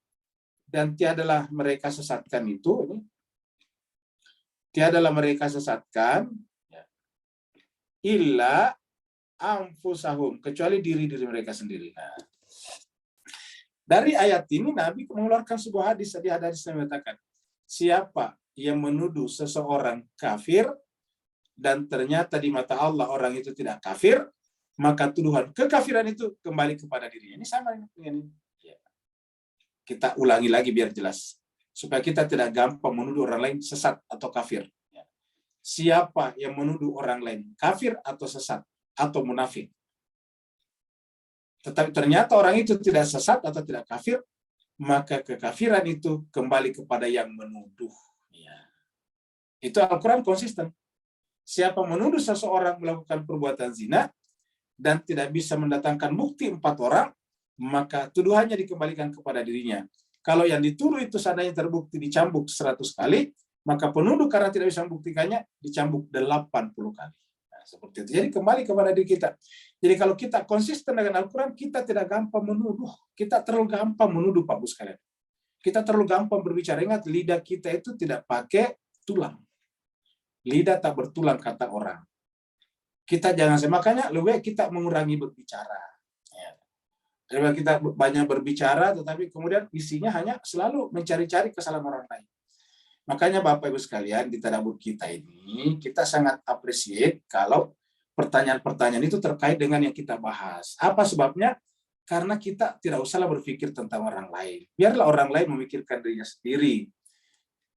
dan tiadalah mereka sesatkan itu, tiadalah mereka sesatkan illa anfusahum, kecuali diri-diri mereka sendiri. Nah, dari ayat ini Nabi mengeluarkan sebuah hadis. Di hadis yang mengatakan, siapa yang menuduh seseorang kafir dan ternyata di mata Allah orang itu tidak kafir, maka tuduhan kekafiran itu kembali kepada dirinya. Ini sama dengan ini. Kita ulangi lagi biar jelas, supaya kita tidak gampang menuduh orang lain sesat atau kafir. Siapa yang menuduh orang lain kafir atau sesat atau munafik, tetapi ternyata orang itu tidak sesat atau tidak kafir, maka kekafiran itu kembali kepada yang menuduh. Itu Al-Quran konsisten. Siapa menuduh seseorang melakukan perbuatan zina dan tidak bisa mendatangkan bukti 4 orang, maka tuduhannya dikembalikan kepada dirinya. Kalau yang dituduh itu seandainya terbukti dicambuk 100 kali, maka penuduh karena tidak bisa membuktikannya dicambuk 80 kali. Nah, seperti itu. Jadi kembali kepada diri kita. Jadi kalau kita konsisten dengan Al-Quran, kita tidak gampang menuduh. Kita terlalu gampang menuduh, Pak Bu sekalian. Kita terlalu gampang berbicara. Ingat, lidah kita itu tidak pakai tulang. Lidah tak bertulang, kata orang. Kita jangan, makanya lebih baik kita mengurangi berbicara. Daripada kita banyak berbicara, tetapi kemudian isinya hanya selalu mencari-cari kesalahan orang lain. Makanya Bapak Ibu sekalian, di tadabbur kita ini, kita sangat appreciate kalau pertanyaan-pertanyaan itu terkait dengan yang kita bahas. Apa sebabnya? Karena kita tidak usahlah berpikir tentang orang lain. Biarlah orang lain memikirkan dirinya sendiri.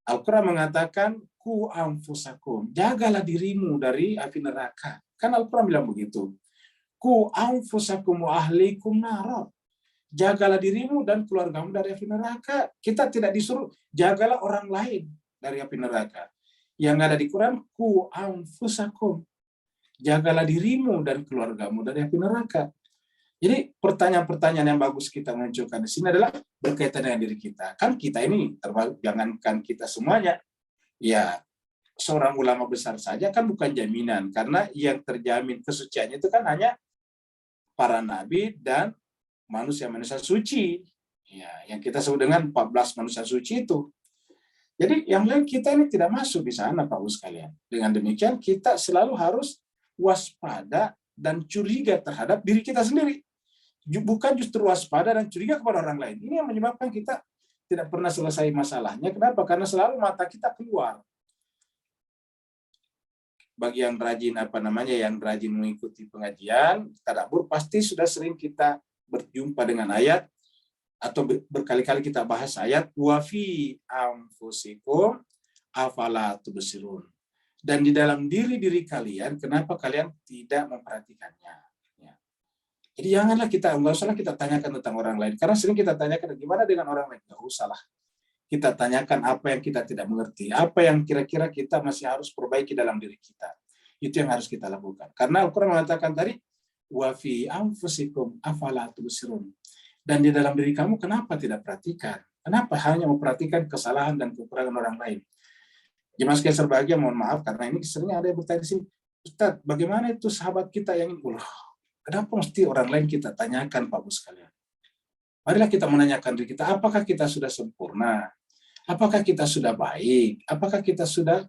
Al-Quran mengatakan, ku anfusakum, jagalah dirimu dari api neraka. Kan Al-Quran bilang begitu. Ku anfusakum wa ahlikum nar. Jagalah dirimu dan keluargamu dari api neraka. Kita tidak disuruh jagalah orang lain dari api neraka. Yang ada di Quran, ku anfusakum. jagalah dirimu dan keluargamu dari api neraka. Jadi pertanyaan-pertanyaan yang bagus kita munculkan di sini adalah berkaitan dengan diri kita. Kan kita ini, jangankan kita semuanya, ya seorang ulama besar saja kan bukan jaminan, karena yang terjamin kesuciannya itu kan hanya para nabi dan manusia-manusia suci. Ya, yang kita sebut dengan 14 manusia suci itu. Jadi yang lain kita ini tidak masuk di sana, Pak Bos sekalian. Dengan demikian kita selalu harus waspada dan curiga terhadap diri kita sendiri. Bukan justru waspada dan curiga kepada orang lain. Ini yang menyebabkan kita tidak pernah selesai masalahnya. Kenapa? Karena selalu mata kita keluar. Bagi yang rajin yang rajin mengikuti pengajian tadabbur, pasti sudah sering kita berjumpa dengan ayat atau berkali-kali kita bahas ayat wa fi anfusikum afala tubsirun. Dan di dalam diri-diri kalian, kenapa kalian tidak memperhatikannya? Ya. Jadi janganlah nggak usahlah kita tanyakan tentang orang lain. Karena sering kita tanyakan gimana dengan orang lain. Nggak usahlah. Kita tanyakan apa yang kita tidak mengerti. Apa yang kira-kira kita masih harus perbaiki dalam diri kita. Itu yang harus kita lakukan. Karena Al-Quran mengatakan tadi, wa fi anfusikum afala tubsirun. Dan di dalam diri kamu kenapa tidak perhatikan? Kenapa hanya memperhatikan kesalahan dan kekurangan orang lain? Jemaah sekalian berbahagia, mohon maaf karena ini seringnya ada yang bertanya di sini, Ustaz, bagaimana itu sahabat kita yang ini? Kenapa mesti orang lain kita tanyakan, Pak Bos sekalian? Marilah kita menanyakan diri kita, apakah kita sudah sempurna? Apakah kita sudah baik? Apakah kita sudah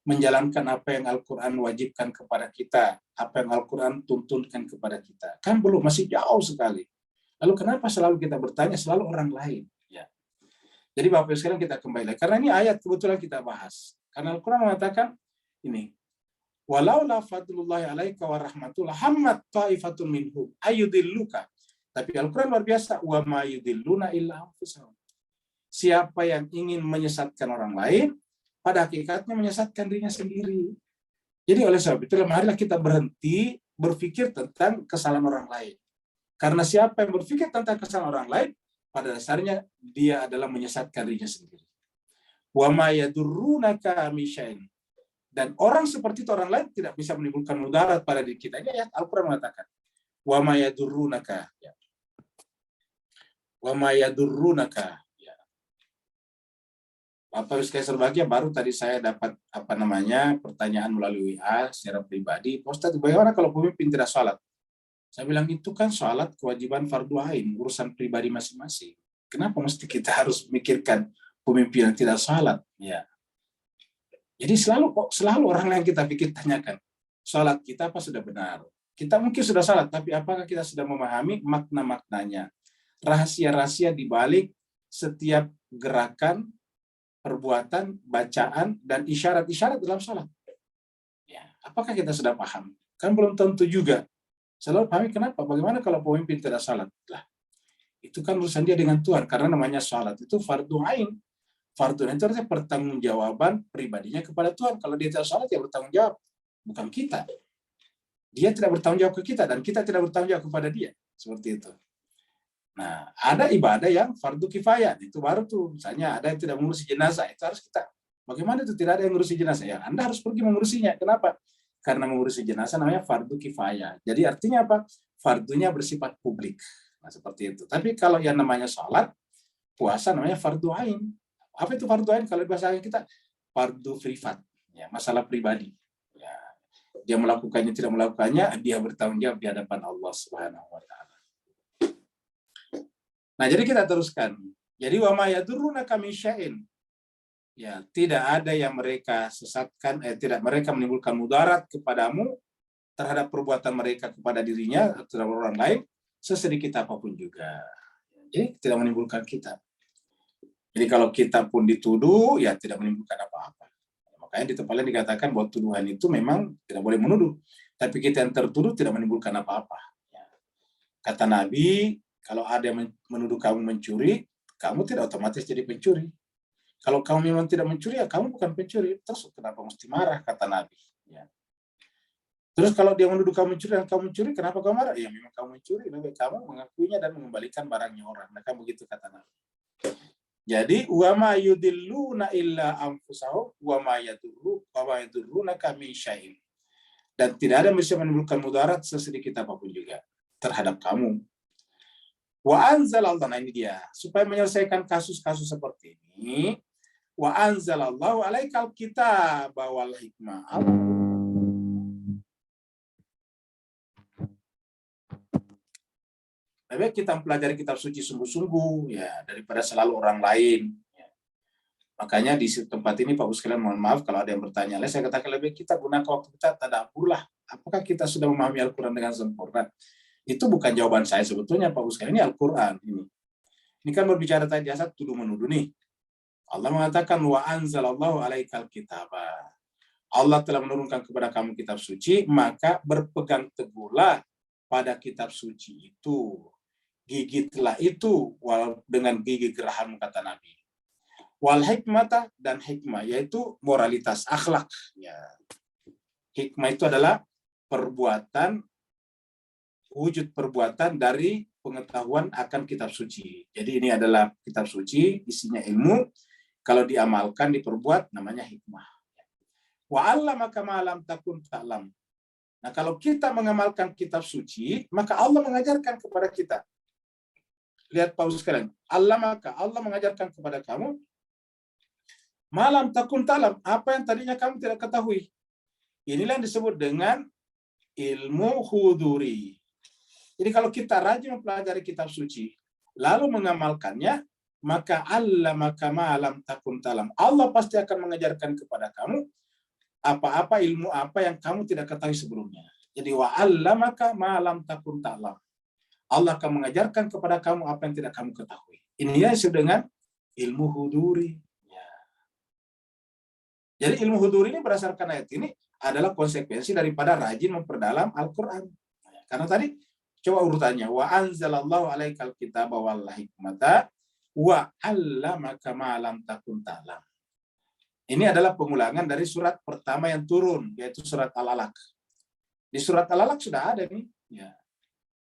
menjalankan apa yang Al-Quran wajibkan kepada kita? Apa yang Al-Quran tuntunkan kepada kita? Kan belum, masih jauh sekali. Lalu kenapa selalu kita bertanya selalu orang lain? Ya. Jadi Bapak sekarang kita kembali lagi. Karena ini ayat kebetulan kita bahas. Karena Al-Quran mengatakan ini, walau la fadlullahi alaika wa rahmatullah hammat ta'ifatun minhum ayudilluka. Tapi Al-Quran luar biasa, wa ma yudilluna illa anfusahum. Siapa yang ingin menyesatkan orang lain, pada hakikatnya menyesatkan dirinya sendiri. Jadi oleh sebab itu, marilah kita berhenti berpikir tentang kesalahan orang lain. Karena siapa yang berpikir tentang kesalahan orang lain, pada dasarnya dia adalah menyesatkan dirinya sendiri. Wa ma yadurrunaka min syai'in. Dan orang seperti itu, orang lain tidak bisa menimbulkan mudarat pada diri kita. Ini ayat Al-Quran mengatakan, wa ma yadurrunaka. Ya. Wa ma yadurrunaka. Ya. Bapak sekalian berbahagia, baru tadi saya dapat pertanyaan melalui WA secara pribadi. Ustaz, bagaimana kalau pemimpin tidak sholat? Saya bilang itu kan sholat kewajiban fardu ain, urusan pribadi masing-masing. Kenapa mesti kita harus memikirkan pemimpin yang tidak sholat? Ya. Jadi selalu orang yang kita pikir tanyakan, sholat kita apa sudah benar? Kita mungkin sudah sholat, tapi apakah kita sudah memahami makna-maknanya? Rahasia-rahasia di balik setiap gerakan, perbuatan, bacaan, dan isyarat-isyarat dalam sholat. Ya, apakah kita sudah paham? Kan belum tentu juga. Selalu pahami kenapa? Bagaimana kalau pemimpin tidak sholat? Lah, itu kan urusan dia dengan Tuhan, karena namanya sholat itu fardu ain. Fardu ain itu artinya pertanggungjawaban pribadinya kepada Tuhan. Kalau dia tidak sholat, dia bertanggung jawab. Bukan kita. Dia tidak bertanggung jawab ke kita, dan kita tidak bertanggung jawab kepada dia. Seperti itu. Nah, ada ibadah yang fardu kifayah. Itu baru tuh. Misalnya ada yang tidak mengurusi jenazah. Itu harus kita. Bagaimana itu tidak ada yang mengurusi jenazah? Ya, Anda harus pergi mengurusinya. Kenapa? Karena mengurusi jenazah namanya fardu kifayah. Jadi artinya apa? Fardunya bersifat publik. Nah, seperti itu. Tapi kalau yang namanya sholat, puasa namanya fardu ain. Apa itu fardu ain? Kalau bahasa kita, fardu privat. Ya, masalah pribadi. Ya, dia melakukannya, tidak melakukannya, dia bertanggung jawab di hadapan Allah Subhanahu wa Ta'ala. Nah, jadi kita teruskan. Jadi wa ma yadurrunaka min syai'in. Ya, tidak ada yang mereka sesatkan, tidak mereka menimbulkan mudarat kepadamu terhadap perbuatan mereka kepada dirinya atau terhadap orang lain sesedikit apapun juga. Jadi tidak menimbulkan kita. Jadi kalau kita pun dituduh, ya tidak menimbulkan apa-apa. Makanya di tempat lain dikatakan bahwa tuduhan itu memang tidak boleh menuduh. Tapi kita yang tertuduh tidak menimbulkan apa-apa. Ya. Kata Nabi, kalau ada yang menuduh kamu mencuri, kamu tidak otomatis jadi pencuri. Kalau kamu memang tidak mencuri, ya kamu bukan pencuri. Terus kenapa mesti marah, kata Nabi. Ya. Terus kalau dia menuduh kamu mencuri dan kamu mencuri, kenapa kamu marah? Ya memang kamu mencuri, lebih kamu mengakuinya dan mengembalikan barangnya orang. Nah, kan begitu kata Nabi. Jadi, wa ma yudilluna illa anfusahum wa ma yadurrunaka min syai'in. dan tidak ada yang bisa menimbulkan mudarat sesedikit apapun juga terhadap kamu. Wa anzalallahu, nah ini dia, supaya menyelesaikan kasus-kasus seperti ini, wa anzalallahu alaikal kitab wal hikmah. Lebih baik kita mempelajari kitab suci sungguh-sungguh ya daripada selalu orang lain. Makanya di tempat ini Pak Bu sekalian, mohon maaf kalau ada yang bertanya, saya katakan lebih kita gunakan waktu kita tadabbur lah. Apakah kita sudah memahami Al-Quran dengan sempurna? Itu bukan jawaban saya sebetulnya Pak Bu sekalian, ini Al-Quran ini. Ini kan berbicara tentang jasad tuduh menuduh nih. Allah mengatakan wa anzalallahu alaikal kitaba. Allah telah menurunkan kepada kamu kitab suci, maka berpegang teguhlah pada kitab suci itu. Gigitlah itu dengan gigi geraham, kata Nabi. Wal hikmata, dan hikmah yaitu moralitas, akhlak. Ya. Hikmah itu adalah perbuatan, wujud perbuatan dari pengetahuan akan kitab suci. Jadi ini adalah kitab suci, isinya ilmu. Kalau diamalkan, diperbuat, namanya hikmah. Wa 'allamaka ma lam takun ta'lam. Nah, kalau kita mengamalkan kitab suci, maka Allah mengajarkan kepada kita. Lihat Pak sekalian, allamaka, Allah mengajarkan kepada kamu malam takun talam, apa yang tadinya kamu tidak ketahui. Inilah yang disebut dengan ilmu huduri. Jadi kalau kita rajin mempelajari kitab suci, lalu mengamalkannya, maka allamaka malam takun talam. Allah pasti akan mengajarkan kepada kamu apa-apa ilmu apa yang kamu tidak ketahui sebelumnya. Jadi wa allamaka malam takun talam. Allah akan mengajarkan kepada kamu apa yang tidak kamu ketahui. Ini yang disebut dengan ilmu huduri. Jadi ilmu hudur ini berdasarkan ayat ini adalah konsekuensi daripada rajin memperdalam Al-Quran. Karena tadi, coba urutannya. Wa anzalallahu alaikal kitaba wal hikmata wa 'allamaka ma lam takun ta'lam. Ini adalah pengulangan dari surat pertama yang turun, yaitu surat Al-Alaq. Di surat Al-Alaq sudah ada nih. Ya.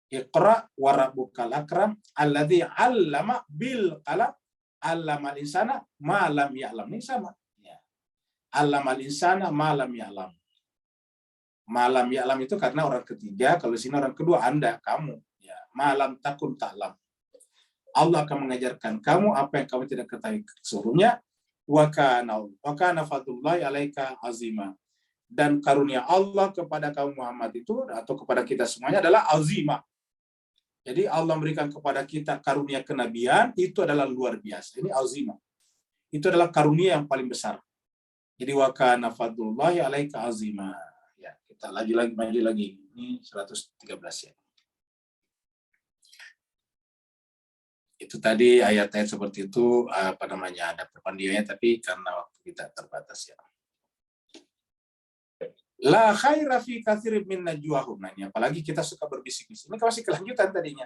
Iqra wa rabbukal akram alladzi 'allama bil qalam 'allamal insana ma lam ya'lam. Ini sama. Allamal insana malam ya'lam. Malam ya'lam itu karena orang ketiga, kalau di sini orang kedua, Anda, kamu. Ya, malam takun ta'lam. Allah akan mengajarkan kamu apa yang kamu tidak ketahui sebelumnya. Wa kana fadlullahi 'alaika azima. Dan karunia Allah kepada kaum Muhammad itu atau kepada kita semuanya adalah azima. Jadi Allah memberikan kepada kita karunia kenabian itu adalah luar biasa. Ini azima. Itu adalah karunia yang paling besar. Jadi wa kana fadlullahi 'alaika azima. Ya, kita maju lagi. Ini 113 ya. Itu tadi ayat-ayat seperti itu ada perpandiannya, tapi karena waktu kita terbatas ya. La khaira fi katsirin min najwahum. Nah, ini apalagi kita suka berbisik-bisik. Ini masih kelanjutan tadinya.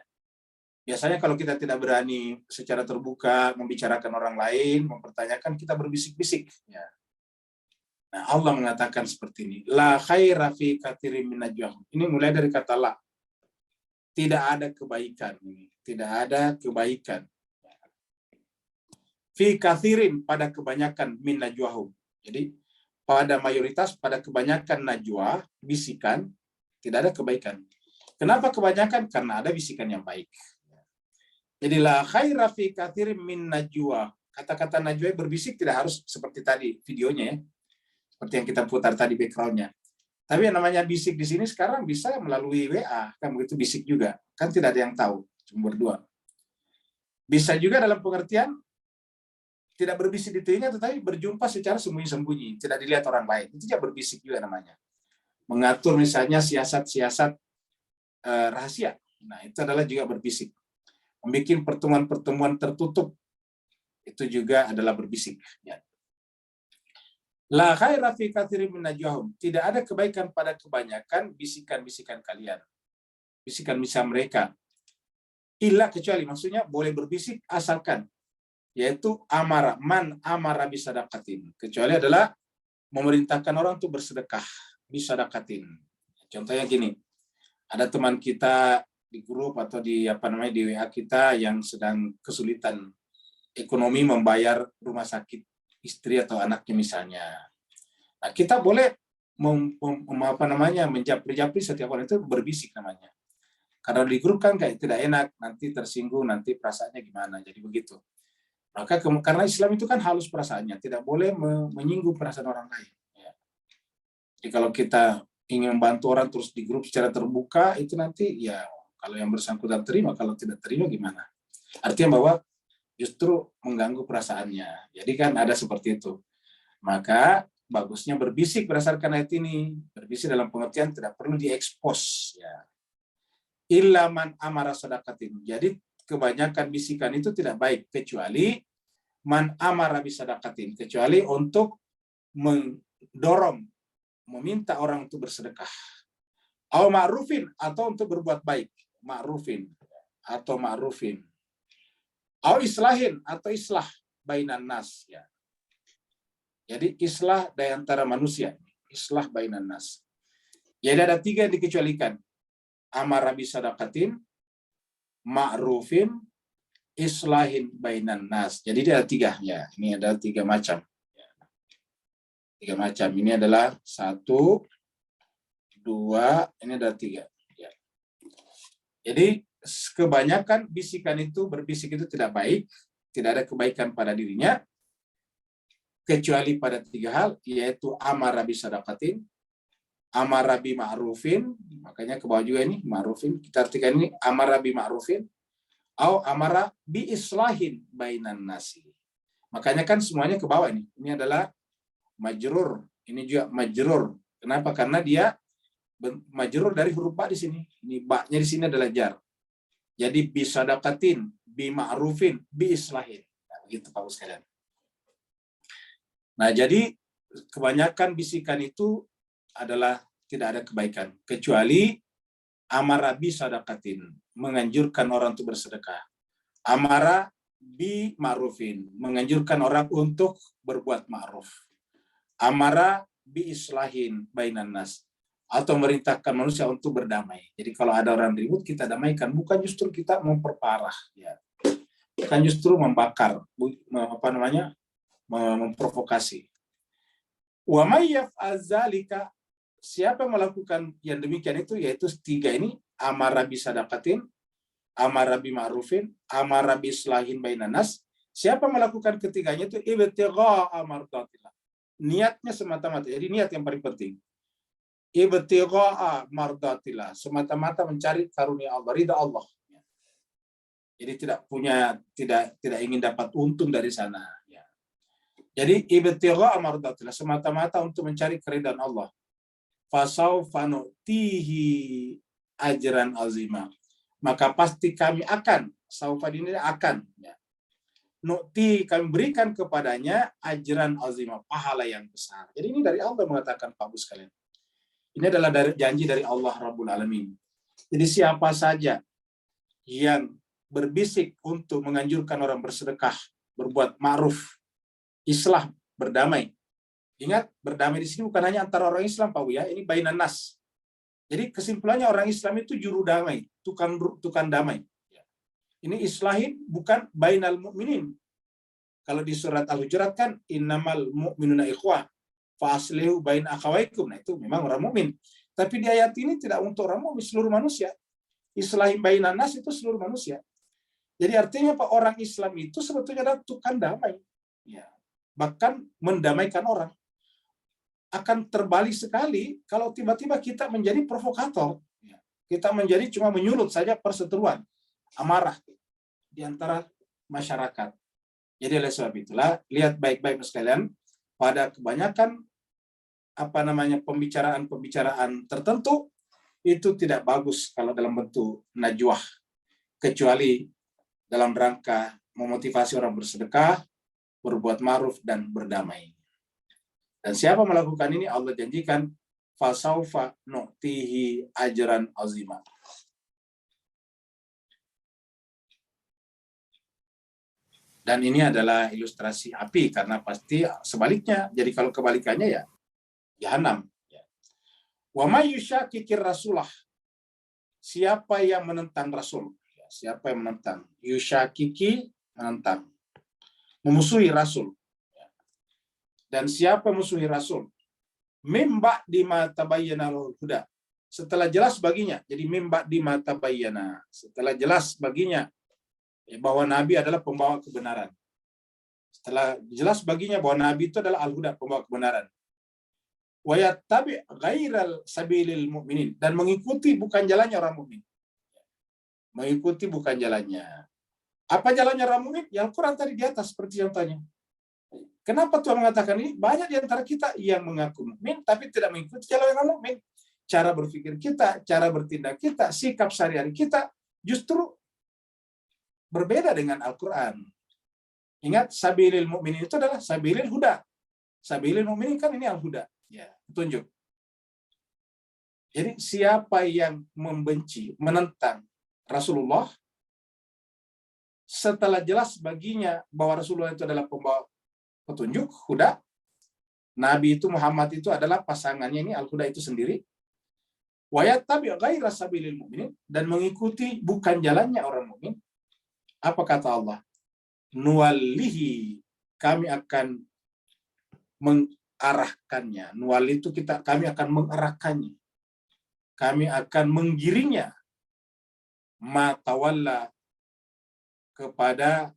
Biasanya kalau kita tidak berani secara terbuka membicarakan orang lain, mempertanyakan, kita berbisik-bisik ya. Nah, Allah mengatakan seperti ini. La khaira fi katsirin min najwahum. Ini mulai dari kata la. Tidak ada kebaikan. Tidak ada kebaikan. Fi katsirin, pada kebanyakan, min najwahum. Jadi pada mayoritas, pada kebanyakan najwa, bisikan, tidak ada kebaikan. Kenapa kebanyakan? Karena ada bisikan yang baik. Jadi la khaira fi katsirin min najwa. Kata-kata najwa berbisik tidak harus seperti tadi videonya ya. Seperti yang kita putar tadi background-nya. Tapi yang namanya bisik di sini sekarang bisa melalui WA, kan begitu bisik juga. Kan tidak ada yang tahu, cuma berdua. Bisa juga dalam pengertian tidak berbisik di telinga, tetapi berjumpa secara sembunyi-sembunyi, tidak dilihat orang lain. Itu juga berbisik juga namanya. Mengatur misalnya siasat-siasat rahasia. Nah, itu adalah juga berbisik. Membikin pertemuan-pertemuan tertutup, itu juga adalah berbisik. Ya. La khaira fi katsirin min najwahum. Tidak ada kebaikan pada kebanyakan bisikan-bisikan kalian. Bisikan-bisikan mereka. Illa, kecuali, maksudnya boleh berbisik asalkan, yaitu amara, man amara bisadaqatin. Kecuali adalah memerintahkan orang untuk bersedekah bisadaqatin. Contohnya gini. Ada teman kita di grup atau di di WA kita yang sedang kesulitan ekonomi membayar rumah sakit istri atau anaknya misalnya. Nah, kita boleh menjapri-japri setiap orang, itu berbisik namanya. Karena di grup kan kayak tidak enak, nanti tersinggung, nanti perasaannya gimana, jadi begitu. Maka karena Islam itu kan halus perasaannya, tidak boleh menyinggung perasaan orang lain. Ya. Jadi kalau kita ingin membantu orang terus di grup secara terbuka, itu nanti ya kalau yang bersangkutan terima, kalau tidak terima gimana? Artinya bahwa justru mengganggu perasaannya. Jadi kan ada seperti itu. Maka bagusnya berbisik berdasarkan ayat ini. Berbisik dalam pengertian tidak perlu diekspos. Ya. Illa man amara sadaqatin. Jadi kebanyakan bisikan itu tidak baik, kecuali man amara bisadaqatin, kecuali untuk mendorong, meminta orang untuk bersedekah. Au ma'rufin, atau untuk berbuat baik. Ma'rufin atau ma'rufin. Au islahin, atau islah bainan nas. Ya. Jadi islah dari antara manusia. Islah bainan nas. Jadi ada 3 yang dikecualikan. Amara bisadaqatin, ma'rufin, islahin bainan nas. Jadi ada 3 ya. Ini ada 3 macam. 3 macam. Ini adalah 1, 2, ini ada 3. Ya. Jadi kebanyakan bisikan itu, berbisik itu tidak baik, tidak ada kebaikan pada dirinya, kecuali pada 3 hal, yaitu amara bisadaqatin, amara bi ma'rufin, makanya ke bawah juga ini ma'rufin, kita artikan ini amara bi ma'rufin, au amara bi islahin bainan nasi. Makanya kan semuanya ke bawah ini. Ini adalah majrur, ini juga majrur. Kenapa? Karena dia majrur dari huruf ba di sini. Ini ba-nya di sini adalah jar. Jadi bi sadaqatin, bi ma'rufin, bi islahin. Nah, begitu Pak sekalian. Nah, jadi kebanyakan bisikan itu adalah tidak ada kebaikan, kecuali amara bi sadaqatin, menganjurkan orang untuk bersedekah. Amara bi ma'rufin, menganjurkan orang untuk berbuat ma'ruf. Amara bi islahin bainan nas, atau merintahkan manusia untuk berdamai. Jadi kalau ada orang ribut, kita damaikan, bukan justru kita memperparah, ya. Bukan justru membakar, memprovokasi. Wa may yaf'al zalika, siapa yang melakukan yang demikian itu, yaitu 3 ini, amara bi sadaqatin, amara bi ma'rufin, amara bi islahin bainan nas. Siapa melakukan ketiganya itu ibtigha'a mardatillah. Niatnya semata-mata. Jadi niat yang paling penting. Ibtigha'a mardatillah, semata-mata mencari karunia Allah, ridha Allah. Jadi tidak ingin dapat untung dari sana. Ya. Jadi ibtigha'a mardatillah, semata-mata untuk mencari keridhaan Allah. Fasaufa nu'tihi ajran azima. Maka pasti kami akan, saufa ini akan, ya. Nu'ti, kami berikan kepadanya ajran azima, pahala yang besar. Jadi ini dari Allah mengatakan, Pak Bu sekalian. Ini adalah dari janji dari Allah Rabbul Alamin. Jadi siapa saja yang berbisik untuk menganjurkan orang bersedekah, berbuat ma'ruf, islah, berdamai. Ingat, berdamai di sini bukan hanya antara orang Islam, Pak Bu, ya. Ini bainan nas. Jadi kesimpulannya orang Islam itu juru damai, tukang damai. Ini islahin bukan bainal mu'minin. Kalau di surat Al-Hujurat kan innamal mu'minuna ikhwah fa aslihu bain akhawaikum. Nah, itu memang orang mukmin. Tapi di ayat ini tidak untuk orang mukmin, seluruh manusia. Islahin bainan nas itu seluruh manusia. Jadi artinya Pak, orang Islam itu sebetulnya adalah tukang damai. Ya. Bahkan mendamaikan orang. Akan terbalik sekali kalau tiba-tiba kita menjadi provokator. Kita menjadi cuma menyulut saja perseteruan, amarah di antara masyarakat. Jadi oleh sebab itulah, lihat baik-baik sekalian, pada kebanyakan pembicaraan tertentu itu tidak bagus kalau dalam bentuk najwah, kecuali dalam rangka memotivasi orang bersedekah, berbuat ma'ruf dan berdamai. Dan siapa melakukan ini, Allah janjikan fasaufa nu'tihi ajran azima. Dan ini adalah ilustrasi api, karena pasti sebaliknya. Jadi kalau kebalikannya ya jahanam. Wa may yushakikir rasulah, siapa yang menentang Rasul, siapa yang menentang, yushakiki, menentang, memusuhi Rasul. Dan siapa memusuhi Rasul? mimba di mata bayana huda, setelah jelas baginya. Jadi mimba di mata bayana, setelah jelas baginya bahwa Nabi adalah pembawa kebenaran. Setelah jelas baginya bahwa Nabi itu adalah al-huda, pembawa kebenaran. Wa yattabi ghairal sabilil mu'minin, dan mengikuti bukan jalannya orang mukmin. Mengikuti bukan jalannya. Apa jalannya orang mukmin? Ya Al-Quran tadi di atas seperti yang tanya. Kenapa Tuhan mengatakan ini? Banyak di antara kita yang mengaku mukmin tapi tidak mengikuti jalan orang mukmin. Cara berpikir kita, cara bertindak kita, sikap sehari-hari kita justru berbeda dengan Al-Quran. Ingat, sabilil mu'minin itu adalah sabilil huda. Sabilil mu'minin kan ini al-huda. Ya, petunjuk. Jadi siapa yang membenci, menentang Rasulullah, setelah jelas baginya bahwa Rasulullah itu adalah pembawa petunjuk, huda, Nabi itu, Muhammad itu adalah pasangannya ini, al-huda itu sendiri, wa yattabi' ghaira sabilil mu'minin, dan mengikuti bukan jalannya orang mukmin, apa kata Allah? Nuwallihi, kami akan mengarahkannya. Nuwal itu kami akan mengarahkannya. Kami akan menggiringnya. Ma tawalla, kepada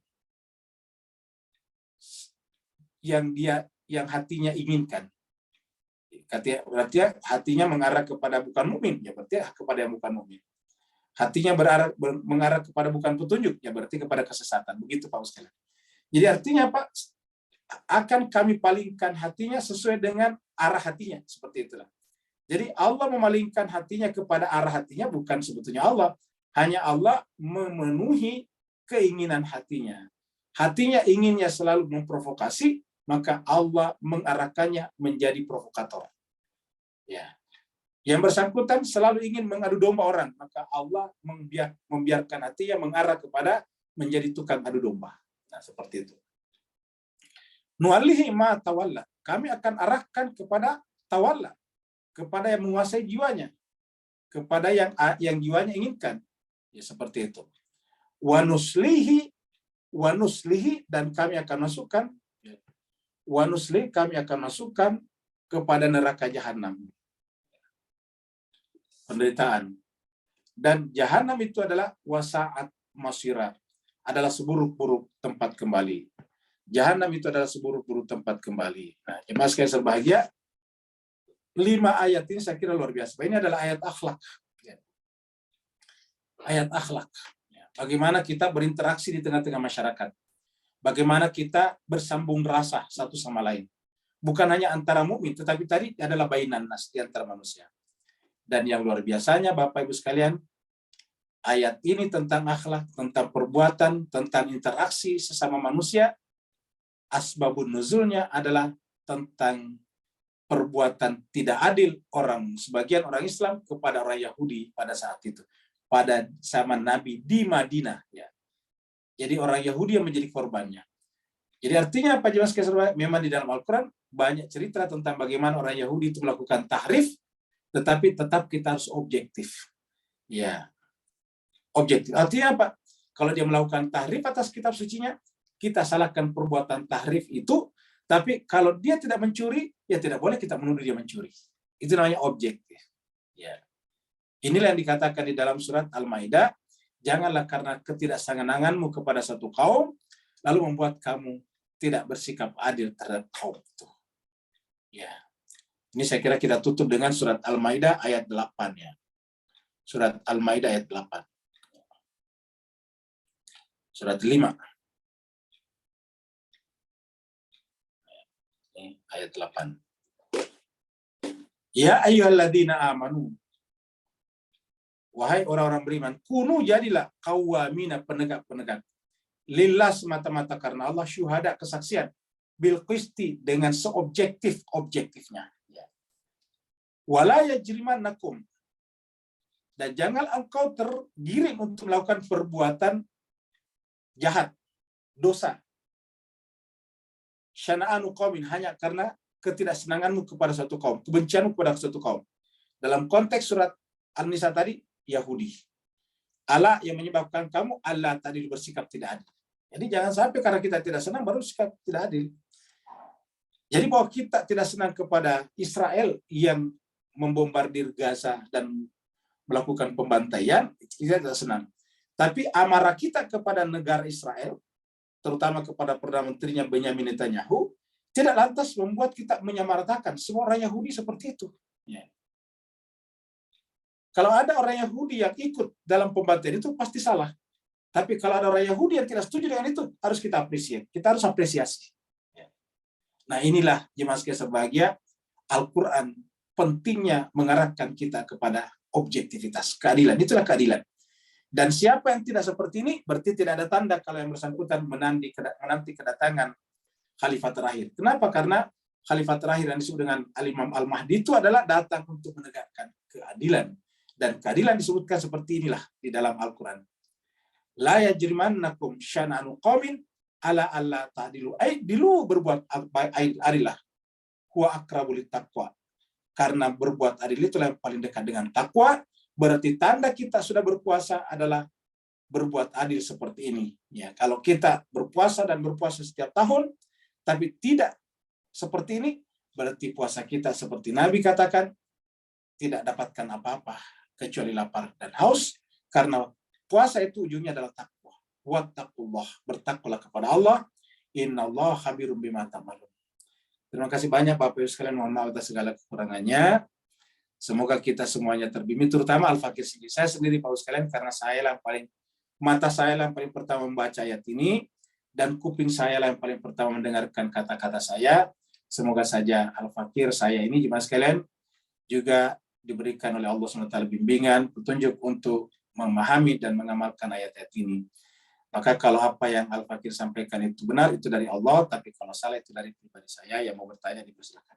yang hatinya inginkan. Berarti hatinya mengarah kepada bukan mukmin, ya berarti kepada yang bukan mukmin. Hatinya mengarah kepada bukan petunjuk, ya berarti kepada kesesatan. Begitu Pak Ustaz. Jadi artinya Pak, akan kami palingkan hatinya sesuai dengan arah hatinya, seperti itulah. Jadi Allah memalingkan hatinya kepada arah hatinya, bukan sebetulnya Allah, hanya Allah memenuhi keinginan hatinya. Hatinya inginnya selalu memprovokasi, maka Allah mengarahkannya menjadi provokator. Ya. Yang bersangkutan selalu ingin mengadu domba orang, maka Allah membiarkan hatinya mengarah kepada menjadi tukang adu domba. Nah, seperti itu. Nuwallihi ma tawalla, kami akan arahkan kepada tawalla, kepada yang menguasai jiwanya, kepada yang jiwanya inginkan. Ya seperti itu. Wa nuslihi, dan kami akan masukkan, wa nuslihi, kami akan masukkan kepada neraka jahanam. Penderitaan. Dan jahanam itu adalah wasa'at masira, adalah seburuk-buruk tempat kembali. Jahanam itu adalah seburuk-buruk tempat kembali. Nah, jemaah sekalian berbahagia, 5 ayat ini saya kira luar biasa. Ini adalah ayat akhlak. Ayat akhlak. Bagaimana kita berinteraksi di tengah-tengah masyarakat. Bagaimana kita bersambung rasa satu sama lain. Bukan hanya antara mukmin, tetapi tadi adalah bainan nas, di antara manusia. Dan yang luar biasanya Bapak Ibu sekalian, ayat ini tentang akhlak, tentang perbuatan, tentang interaksi sesama manusia. Asbabun nuzulnya adalah tentang perbuatan tidak adil sebagian orang Islam kepada orang Yahudi pada saat itu, pada zaman Nabi di Madinah. Ya. Jadi orang Yahudi yang menjadi korbannya. Jadi artinya apa jelas keseluruhan? Memang di dalam Al-Quran banyak cerita tentang bagaimana orang Yahudi itu melakukan tahrif, tetapi tetap kita harus objektif. Ya, objektif. Artinya apa? Kalau dia melakukan tahrif atas kitab sucinya, kita salahkan perbuatan tahrif itu, tapi kalau dia tidak mencuri, ya tidak boleh kita menuduh dia mencuri. Itu namanya objektif. Ya. Inilah yang dikatakan di dalam surat Al-Maidah, janganlah karena ketidaksenanganmu kepada satu kaum, lalu membuat kamu tidak bersikap adil terhadap kaum itu. Ya. Ini saya kira kita tutup dengan surat Al-Maidah ayat 8 ya. Surat Al-Maidah ayat 8. Surat 5. Ayat 8. Ya ayyuhalladzina amanu. Wahai orang-orang beriman, kunu jadilah qawwamina, penegak-penegak. Lillah, semata-mata karena Allah, syuhada, kesaksian. Bil qisti, dengan seobjektif-objektifnya. Wala yajrimannakum, dan jangan engkau tergiring untuk melakukan perbuatan jahat, dosa. Syana'anu qaumin, hanya karena ketidaksenanganmu kepada suatu kaum, kebencianmu kepada suatu kaum. Dalam konteks surat An-Nisa tadi, Yahudi. Allah yang menyebabkan kamu, Allah tadi bersikap tidak adil. Jadi jangan sampai karena kita tidak senang baru sikap tidak adil. Jadi bahwa kita tidak senang kepada Israel yang membombardir Gaza dan melakukan pembantaian, kita tidak senang. Tapi amarah kita kepada negara Israel, terutama kepada Perdana Menterinya Benyamin Netanyahu, tidak lantas membuat kita menyamaratakan semua orang Yahudi seperti itu. Ya. Kalau ada orang Yahudi yang ikut dalam pembantaian itu pasti salah. Tapi kalau ada orang Yahudi yang tidak setuju dengan itu, harus kita apresiasi. Kita harus apresiasi. Ya. Nah inilah jemaah sekalian berbahagia, Al-Quran pentingnya mengarahkan kita kepada objektivitas, keadilan. Itulah keadilan. Dan siapa yang tidak seperti ini, berarti tidak ada tanda kalau yang bersangkutan menanti kedatangan Khalifah terakhir. Kenapa? Karena Khalifah terakhir yang disebut dengan Al-Imam Al-Mahdi itu adalah datang untuk menegakkan keadilan. Dan keadilan disebutkan seperti inilah di dalam Al-Quran. La yajrimannakum syana'anu qaumin ala alla ta'dilu. Dilu berbuat adilah. Huwa aqrabu littaqwa. Karena berbuat adil itulah yang paling dekat dengan takwa. Berarti tanda kita sudah berpuasa adalah berbuat adil seperti ini. Ya, kalau kita berpuasa dan berpuasa setiap tahun, tapi tidak seperti ini, berarti puasa kita seperti Nabi katakan, tidak dapatkan apa-apa kecuali lapar dan haus, karena puasa itu ujungnya adalah takwa. Wattaqullah, bertakwalah kepada Allah. Innallaha khabirum bima ta'malun. Terima kasih banyak Bapak Ibu sekalian, mohon maaf atas segala kekurangannya. Semoga kita semuanya terbimbing, terutama Al-Fakir sendiri. Saya sendiri Bapak Ibu sekalian, karena mata saya yang paling pertama membaca ayat ini, dan kuping saya yang paling pertama mendengarkan kata-kata saya. Semoga saja Al-Fakir saya ini jemaah sekalian juga diberikan oleh Allah SWT bimbingan, petunjuk untuk memahami dan mengamalkan ayat-ayat ini. Maka kalau apa yang Al-Fakir sampaikan itu benar, itu dari Allah, tapi kalau salah itu dari pribadi saya. Yang mau bertanya dipersilakan.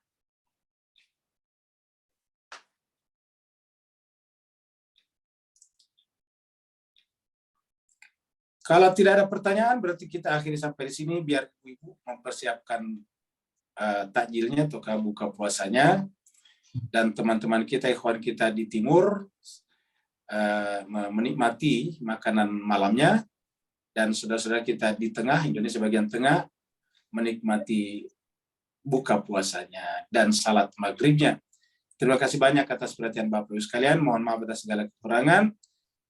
Kalau tidak ada pertanyaan, berarti kita akhiri sampai di sini, biar ibu mempersiapkan takjilnya atau buka puasanya, dan teman-teman kita, ikhwan kita di timur, menikmati makanan malamnya, dan saudara-saudara kita di tengah, Indonesia bagian tengah, menikmati buka puasanya dan salat maghribnya. Terima kasih banyak atas perhatian Bapak Ibu sekalian. Mohon maaf atas segala kekurangan.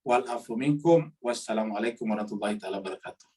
Wal afu minkum. Wassalamualaikum warahmatullahi wabarakatuh.